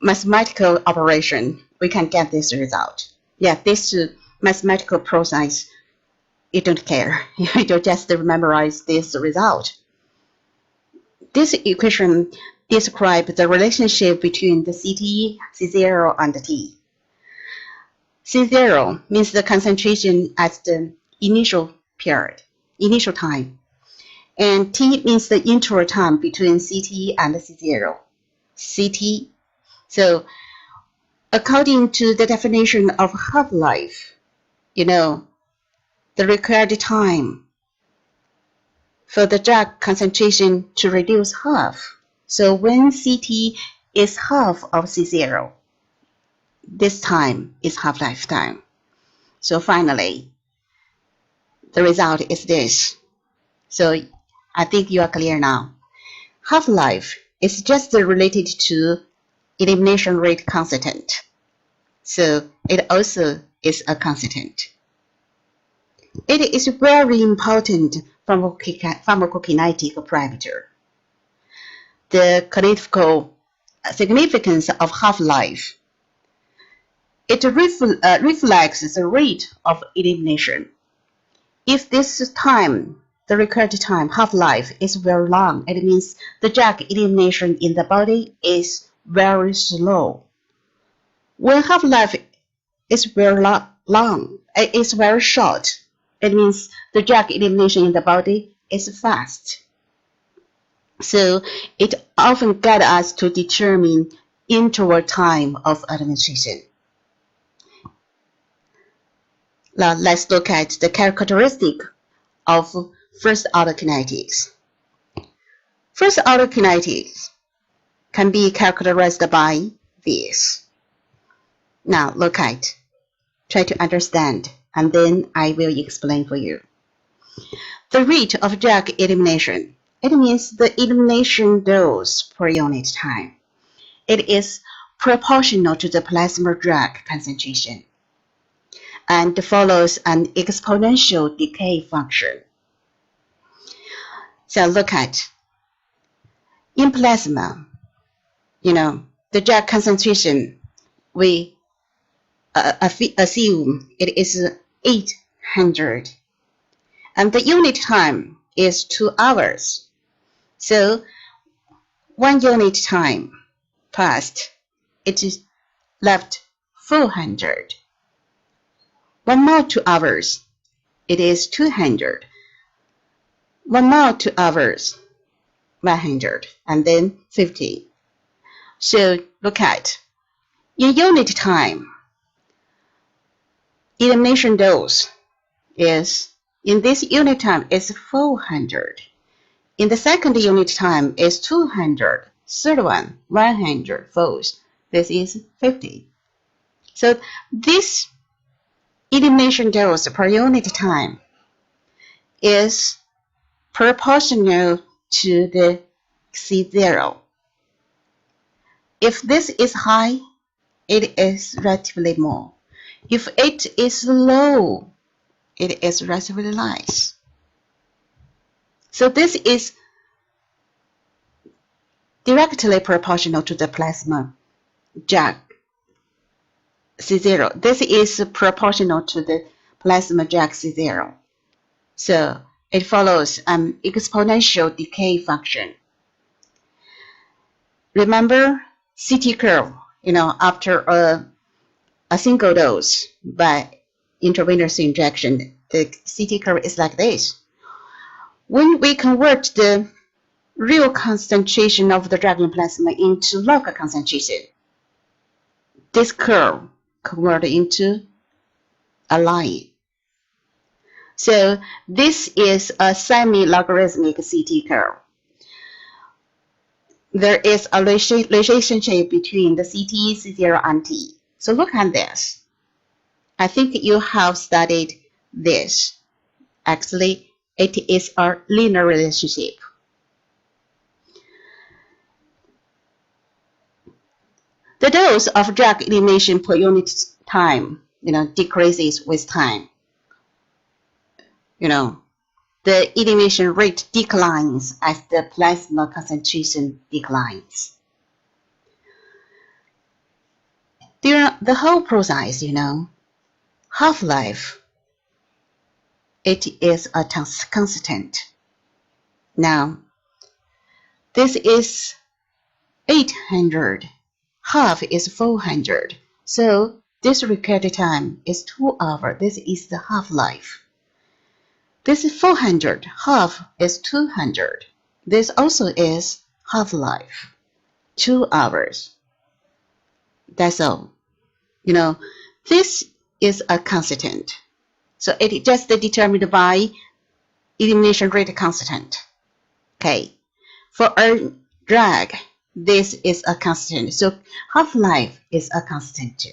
mathematical operation, we can get this result. Yeah, this mathematical process, you don't care. You don't just memorize this result. This equation describes the relationship between the CT, C0, and T. C0 means the concentration at the initial period, initial time. And T means the interval time between CT and C0. CT. So according to the definition of half-life, the required time for the drug concentration to reduce half. So when CT is half of C0, this time is half-life time. So finally, the result is this. So I think you are clear now. Half-life is just related to elimination rate constant. So it also is a constant. It is very important pharmacokinetic parameter. The clinical significance of half-life. It reflects the rate of elimination. If this time, the required time, half-life, is very long, it means the drug elimination in the body is very slow. When half-life is very long, it is very short, it means the drug elimination in the body is fast. So it often guides us to determine interval time of administration. Now let's look at the characteristic of first-order kinetics. First-order kinetics can be characterized by this. Now look at, try to understand, and then I will explain for you. The rate of drug elimination, it means the elimination dose per unit time. It is proportional to the plasma drug concentration and follows an exponential decay function. So look at, in plasma, the drug concentration, we assume it is 800. And the unit time is 2 hours. So 1 unit time passed, it is left 400. 1 more 2 hours, it is 200. 1 more 2 hours, 100, and then 50. So look at, in unit time, elimination dose is, in this unit time, is 400. In the second unit time is 200. Third one, 100 folds. This is 50. So this elimination dose per unit time is proportional to the C0. If this is high, it is relatively more. If it is low, it is relatively less. So this is directly proportional to the plasma drug C0. This is proportional to the plasma drug C0. So it follows an exponential decay function. Remember CT curve, after a single dose by intravenous injection, the CT curve is like this. When we convert the real concentration of the drug in plasma into log concentration, this curve converts into a line. So this is a semi-logarithmic CT curve. There is a relationship between the CT, C0, and T. So look at this. I think you have studied this. Actually, it is a linear relationship. The dose of drug elimination per unit time, decreases with time. The elimination rate declines as the plasma concentration declines. During the whole process, half-life, it is a constant. Now, this is 800. Half is 400. So this required time is 2 hours. This is the half-life. This is 400. Half is 200. This also is half-life. 2 hours. That's all. This is a constant. So it is just determined by elimination rate constant. Okay. For a drug, this is a constant. So half-life is a constant too.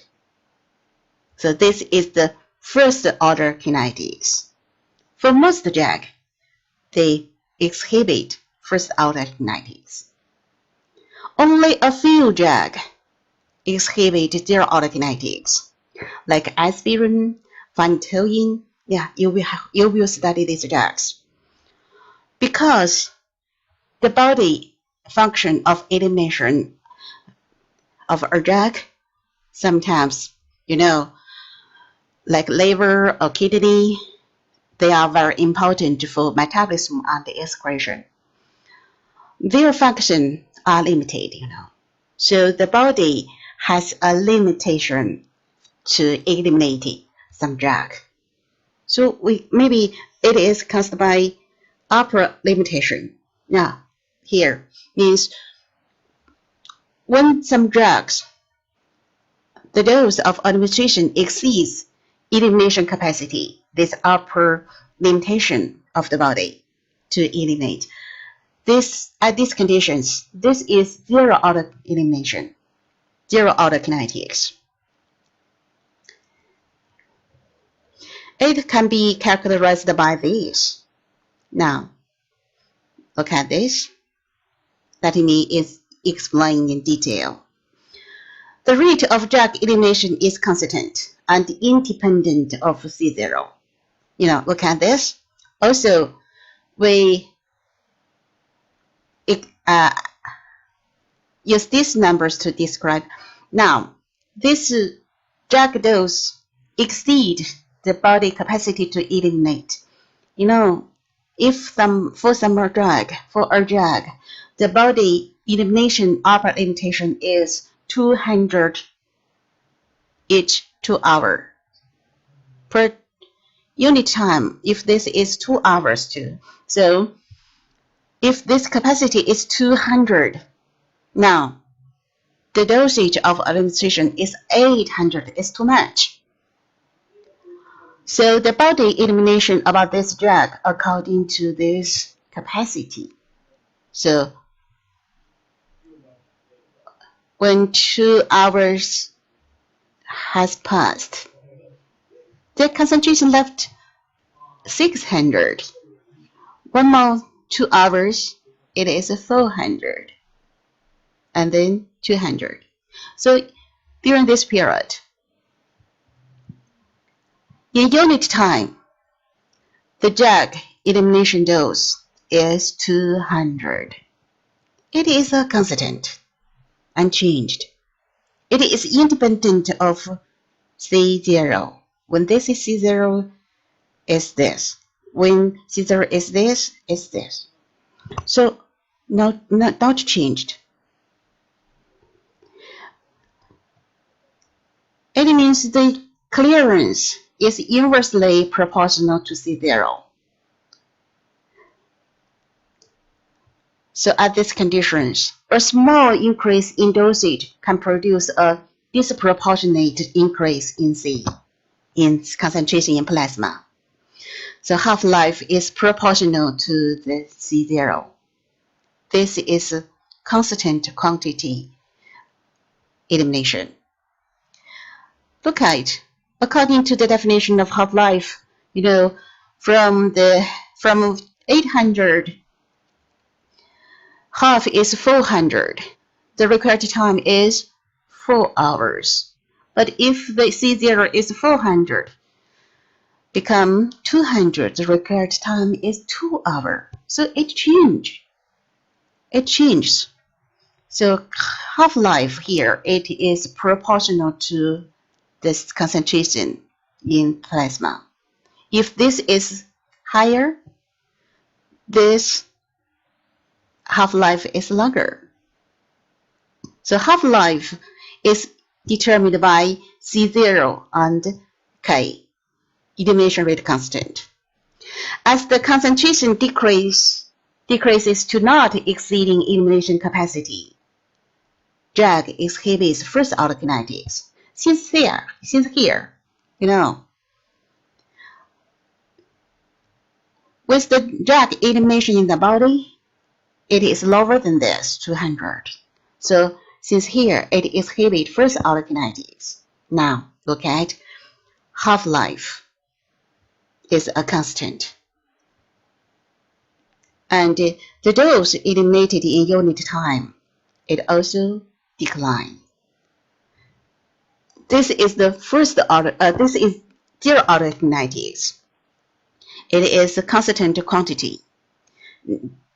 So this is the first order kinetics. For most drug, they exhibit first order kinetics. Only a few drugs exhibit zero order kinetics, like aspirin, phenytoin. Yeah, you will study these drugs. Because the body function of elimination of a drug, sometimes, like liver or kidney, they are very important for metabolism and excretion. Their functions are limited, So the body has a limitation to eliminate some drug. So maybe it is caused by upper limitation. Now, here means when some drugs, the dose of administration exceeds elimination capacity, this upper limitation of the body to eliminate. At these conditions, this is zero order elimination, zero order kinetics. It can be characterized by this. Now, look at this. Let me explain in detail. The rate of drug elimination is constant and independent of C0. Look at this. Also, we use these numbers to describe. Now, this drug dose exceeds the body capacity to eliminate. If for a drug, the body elimination upper limitation is 200 each 2 hours per unit time. If this is 2 hours too, so if this capacity is 200, now the dosage of administration is 800. It's too much. So the body elimination about this drug according to this capacity. So when 2 hours has passed, the concentration left 600. 1 more 2 hours, it is 400, and then 200. So during this period, in unit time, the drug elimination dose is 200. It is a constant, unchanged. It is independent of C0. When this is C0, is this. When C0 is this, is this. So not changed. It means the clearance is inversely proportional to C0. So at these conditions, a small increase in dosage can produce a disproportionate increase in concentration in plasma. So half-life is proportional to the C0. This is a constant quantity elimination. Look at, according to the definition of half-life, from 800, half is 400. The required time is 4 hours. But if the C0 is 400, become 200, the required time is 2 hours. So it changes. So half-life here, it is proportional to this concentration in plasma. If this is higher, this half-life is longer. So half-life is determined by C0 and K, elimination rate constant. As the concentration decreases to not exceeding elimination capacity, drug exhibits first order kinetics. Since here, with the drug elimination in the body, it is lower than this, 200. So since here, it exhibits first order kinetics. Now look at half-life is a constant. And the dose eliminated in unit time, it also declines. This is the first order, this is zero order kinetics. It is a constant quantity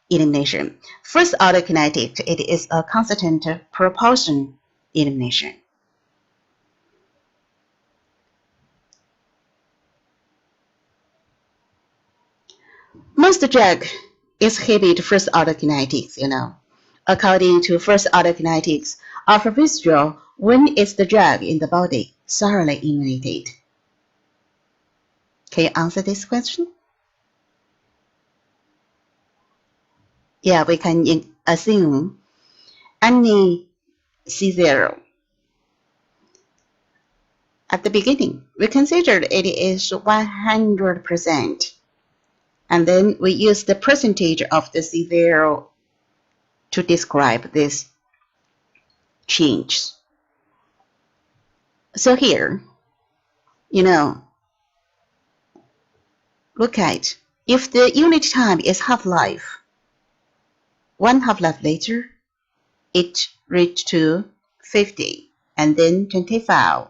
elimination. First order kinetics, it is a constant proportion elimination. Most drugs exhibit first order kinetics, According to first order kinetics, after withdrawal, when is the drug in the body thoroughly eliminated? Can you answer this question? Yeah, we can assume any C0. At the beginning, we considered it is 100%. And then we use the percentage of the C0 to describe this change. So here, look at, if the unit time is half-life, one half-life later, it reached to 50, and then 25,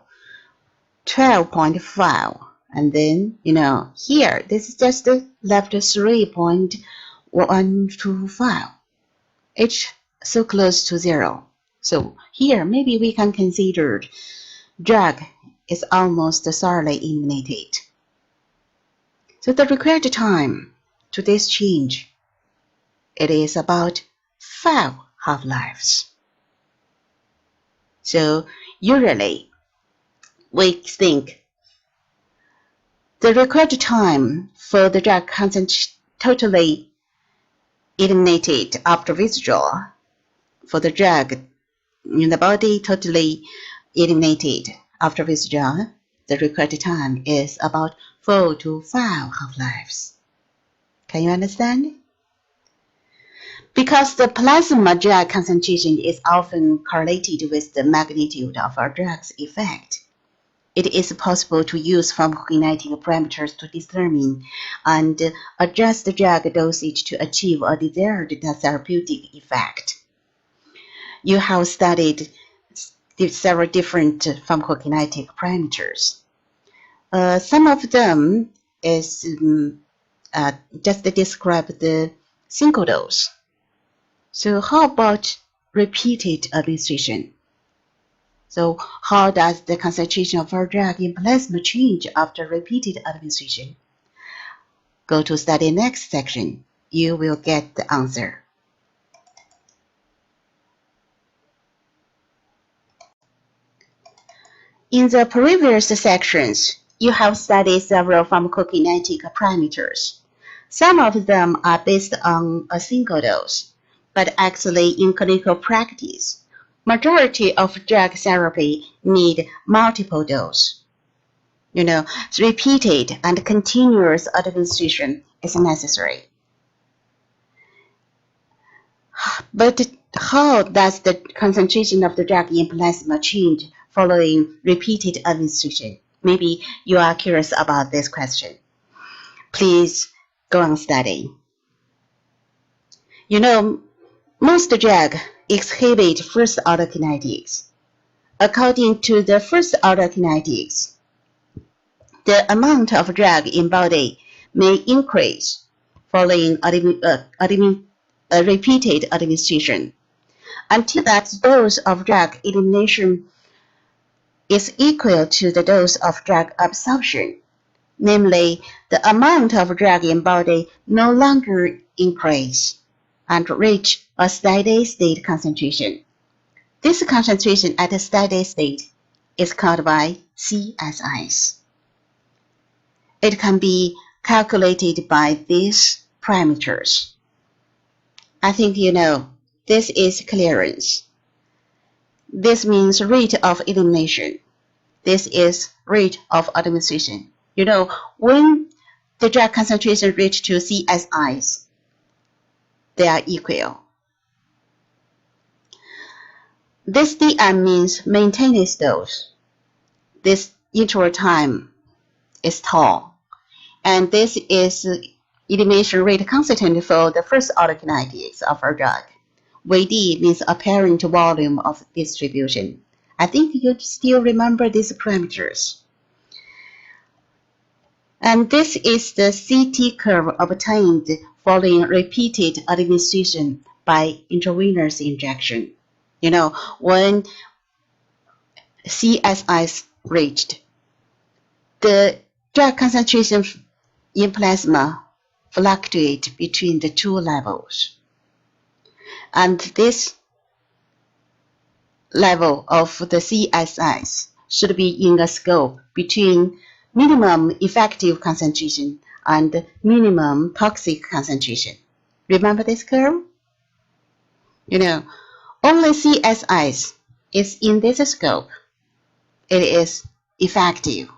12.5, and then, here, this is just left 3.125. It's so close to 0. So here, maybe we can consider drug is almost thoroughly eliminated. So the required time to this change. It is about 5 half-lives. So usually we think the required time for the drug totally eliminated after withdrawal, for the drug in the body totally eliminated after withdrawal, the required time is about 4 to 5 half-lives. Can you understand? Because the plasma drug concentration is often correlated with the magnitude of a drug's effect, it is possible to use pharmacokinetic parameters to determine and adjust the drug dosage to achieve a desired therapeutic effect. You have studied several different pharmacokinetic parameters. Some of them is just describe the single dose. So how about repeated administration? So how does the concentration of our drug in plasma change after repeated administration? Go to study next section. You will get the answer. In the previous sections, you have studied several pharmacokinetic parameters. Some of them are based on a single dose, but actually in clinical practice, majority of drug therapy need multiple doses. Repeated and continuous administration is necessary. But how does the concentration of the drug in plasma change following repeated administration? Maybe you are curious about this question. Please go on studying. Most drugs exhibit first-order kinetics. According to the first-order kinetics, the amount of drug in body may increase following repeated administration until that dose of drug elimination is equal to the dose of drug absorption. Namely, the amount of drug in body no longer increase and reach a steady state concentration. This concentration at a steady state is called by CSIs. It can be calculated by these parameters. I think you know this is clearance. This means rate of elimination. This is rate of administration. When the drug concentration reach to CSIs, they are equal. This DM means maintenance dose. This interval time is tau, and this is elimination rate constant for the first order kinetics of our drug. VD means apparent volume of distribution. I think you still remember these parameters. And this is the CT curve obtained following repeated administration by intravenous injection. When CSIs reached, the drug concentration in plasma fluctuate between the two levels. And this level of the CSIs should be in a scope between minimum effective concentration and minimum toxic concentration. Remember this curve? Only CSIs is in this scope. It is effective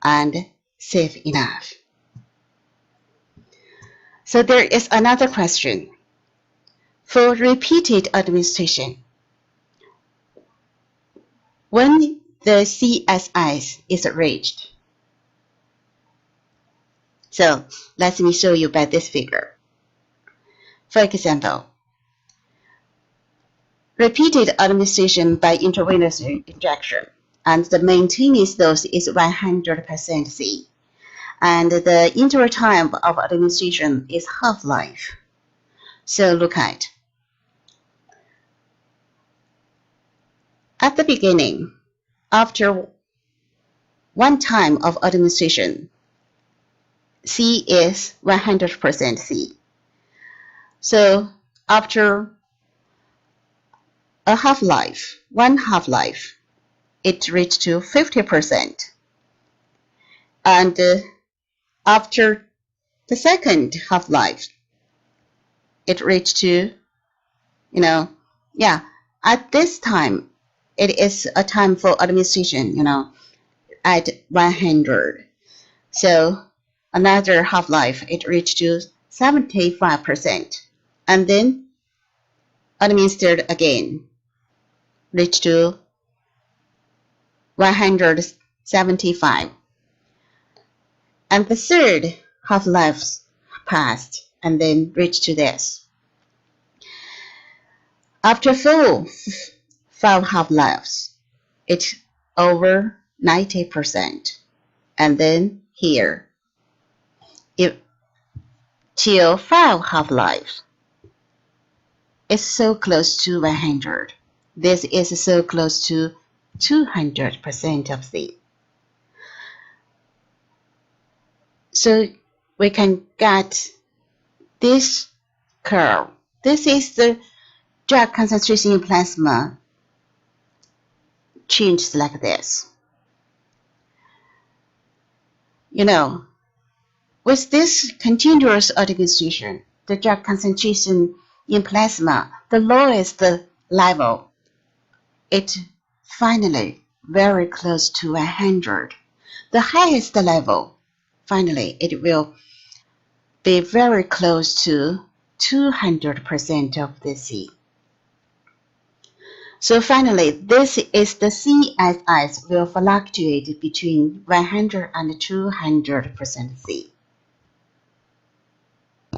and safe enough. So there is another question. For repeated administration, when the CSIs is reached. So let me show you by this figure. For example, repeated administration by intravenous injection, and the maintenance dose is 100% C, and the interval time of administration is half-life. So look at the beginning, after one time of administration, C is 100% C. So after a half-life, one half-life, it reached to 50%. And after the second half-life, it reached to, at this time, it is a time for administration, at 100. So another half-life, it reached to 75%. And then administered again, reached to 175. And the third half-life passed and then reached to this. After full 5 half-lives, it's over 90%. And then here, if till 5 half-lives, it's so close to 100. This is so close to 200% of C. So we can get this curve. This is the drug concentration in plasma changes like this. With this continuous administration, the drug concentration in plasma, the lowest level, it finally very close to 100. The highest level, finally, it will be very close to 200% of the C. So finally, this is the CSIs will fluctuate between 100 and 200% C.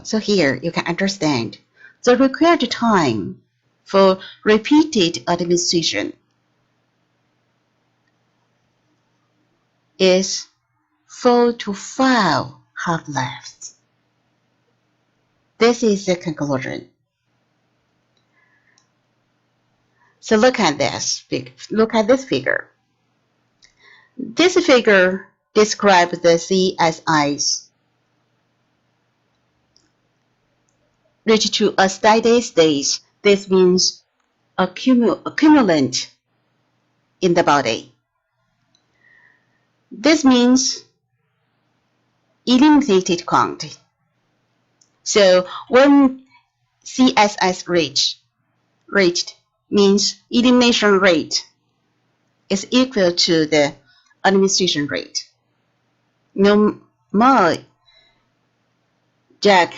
So here you can understand the required time for repeated administration is 4 to 5 half-lives. This is the conclusion. So look at this. Look at this figure. This figure describes the CSIs reach to a steady state. This means accumulant in the body. This means eliminated count. So when CSIs reached means elimination rate is equal to the administration rate. No more drug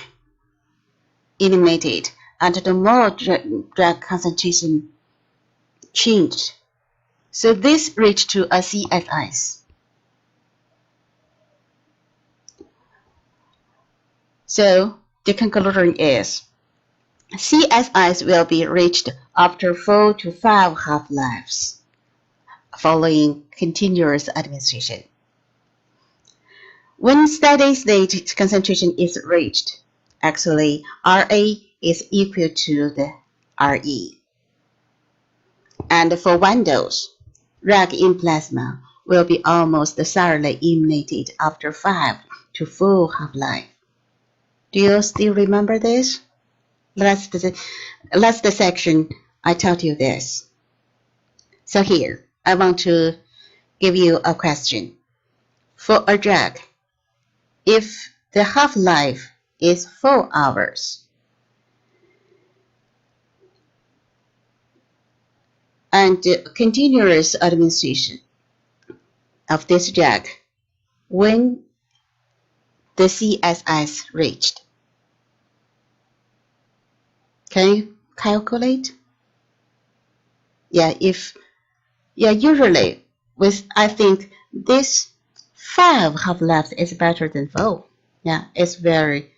eliminated and the more drug concentration changed. So this reached to a CSIs. So the conclusion is CSIs will be reached after 4 to 5 half-lives following continuous administration. When steady state concentration is reached, actually RA is equal to the RE. And for one dose, drug in plasma will be almost thoroughly eliminated after 5 to 4 half-life. Do you still remember this? Last section, I taught you this. So here, I want to give you a question. For a drug, if the half-life is 4 hours, and continuous administration of this drug, when the CSIs reached, can you calculate? Usually I think this 5 half-lives is better than 4. It's very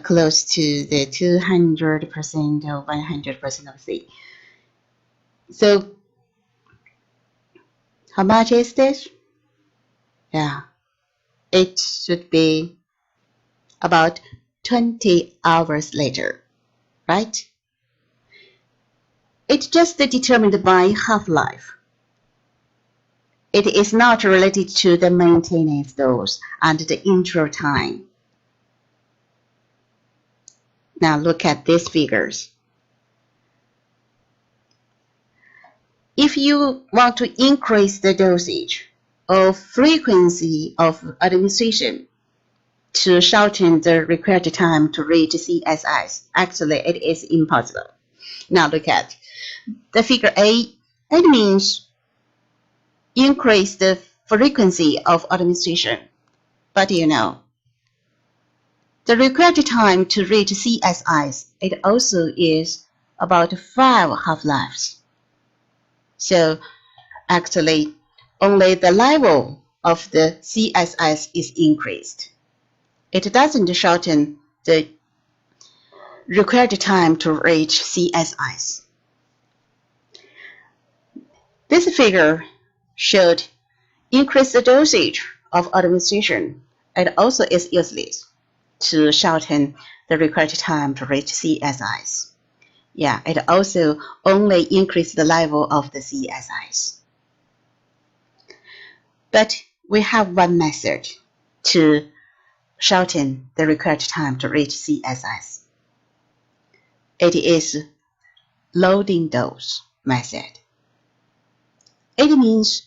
close to the 200% or 100% of C. So how much is this? It should be about 20 hours later, right? It's just determined by half-life. It is not related to the maintenance dose and the interval time. Now look at these figures. If you want to increase the dosage or frequency of administration to shorten the required time to reach CSIs, actually it is impossible. Now look at the figure A. It means increase the frequency of administration. But you know, the required time to reach CSIs, it also is about 5 half-lives. So actually, only the level of the CSIs is increased. It doesn't shorten the required time to reach CSIs. This figure showed increase the dosage of administration. It also is useless to shorten the required time to reach CSIs. Yeah, it also only increases the level of the CSIs. But we have one method to shorten the required time to reach CSIs. It is loading dose method. It means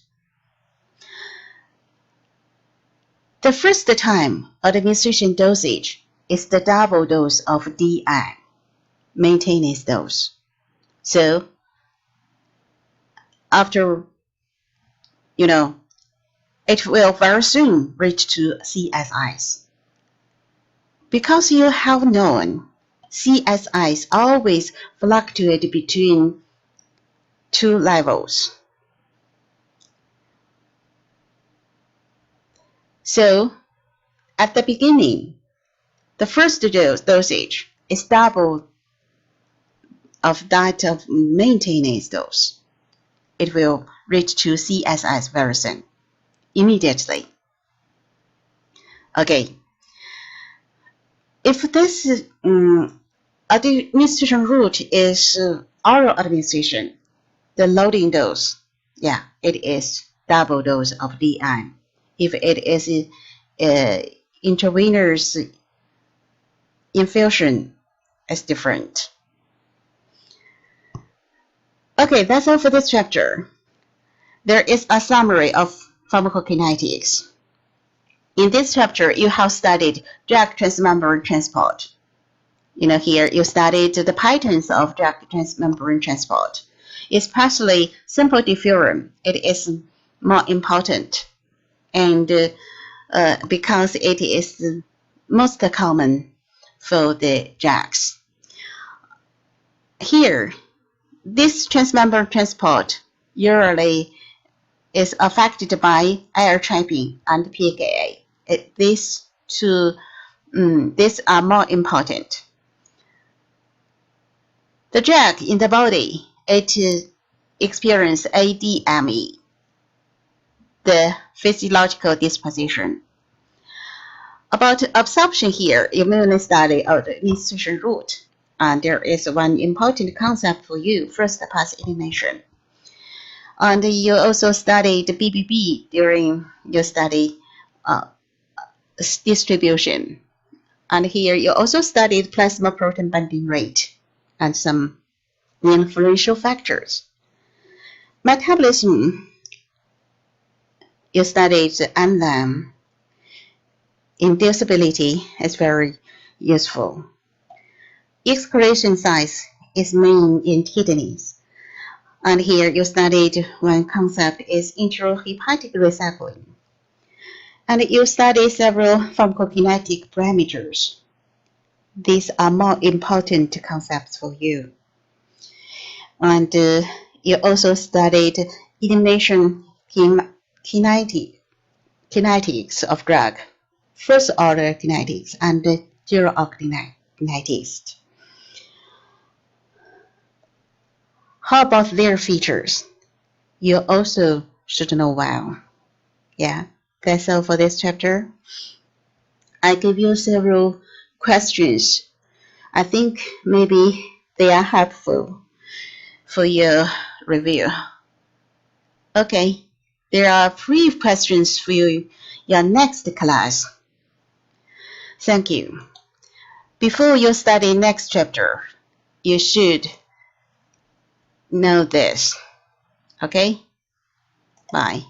the first time administration dosage is the double dose of DI, maintenance dose. So after, it will very soon reach to CSIs. Because you have known CSIs always fluctuate between two levels. So at the beginning, the first dosage is double of that of maintenance dose. It will reach to CSIs very soon, immediately. Okay. If this administration route is oral administration, the loading dose, it is double dose of DI. If it is intravenous infusion, it's different. Okay, that's all for this chapter. There is a summary of pharmacokinetics. In this chapter, you have studied drug transmembrane transport. Here you studied the patterns of drug transmembrane transport, especially simple diffusion. It is more important, and because it is most common for the drugs. Here, this transmembrane transport usually is affected by air trapping and pKa. These are more important. The drug in the body, it experiences ADME, the physiological disposition. About absorption here, you mainly study the administration route. And there is one important concept for you, first pass elimination. And you also studied BBB during your study distribution. And here you also studied plasma protein binding rate and some influential factors. Metabolism, you studied the enzyme inducibility is very useful. Excretion size is main in kidneys. And here you studied one concept is intrahepatic recycling. And you study several pharmacokinetic parameters. These are more important concepts for you. And you also studied elimination kinetics of drug, first order kinetics and zero order kinetics. How about their features? You also should know well. That's all for this chapter. I give you several questions. I think maybe they are helpful for your review. Okay, There are 3 questions for your next class. Thank you. Before you study next chapter, you should know this. Okay? Bye.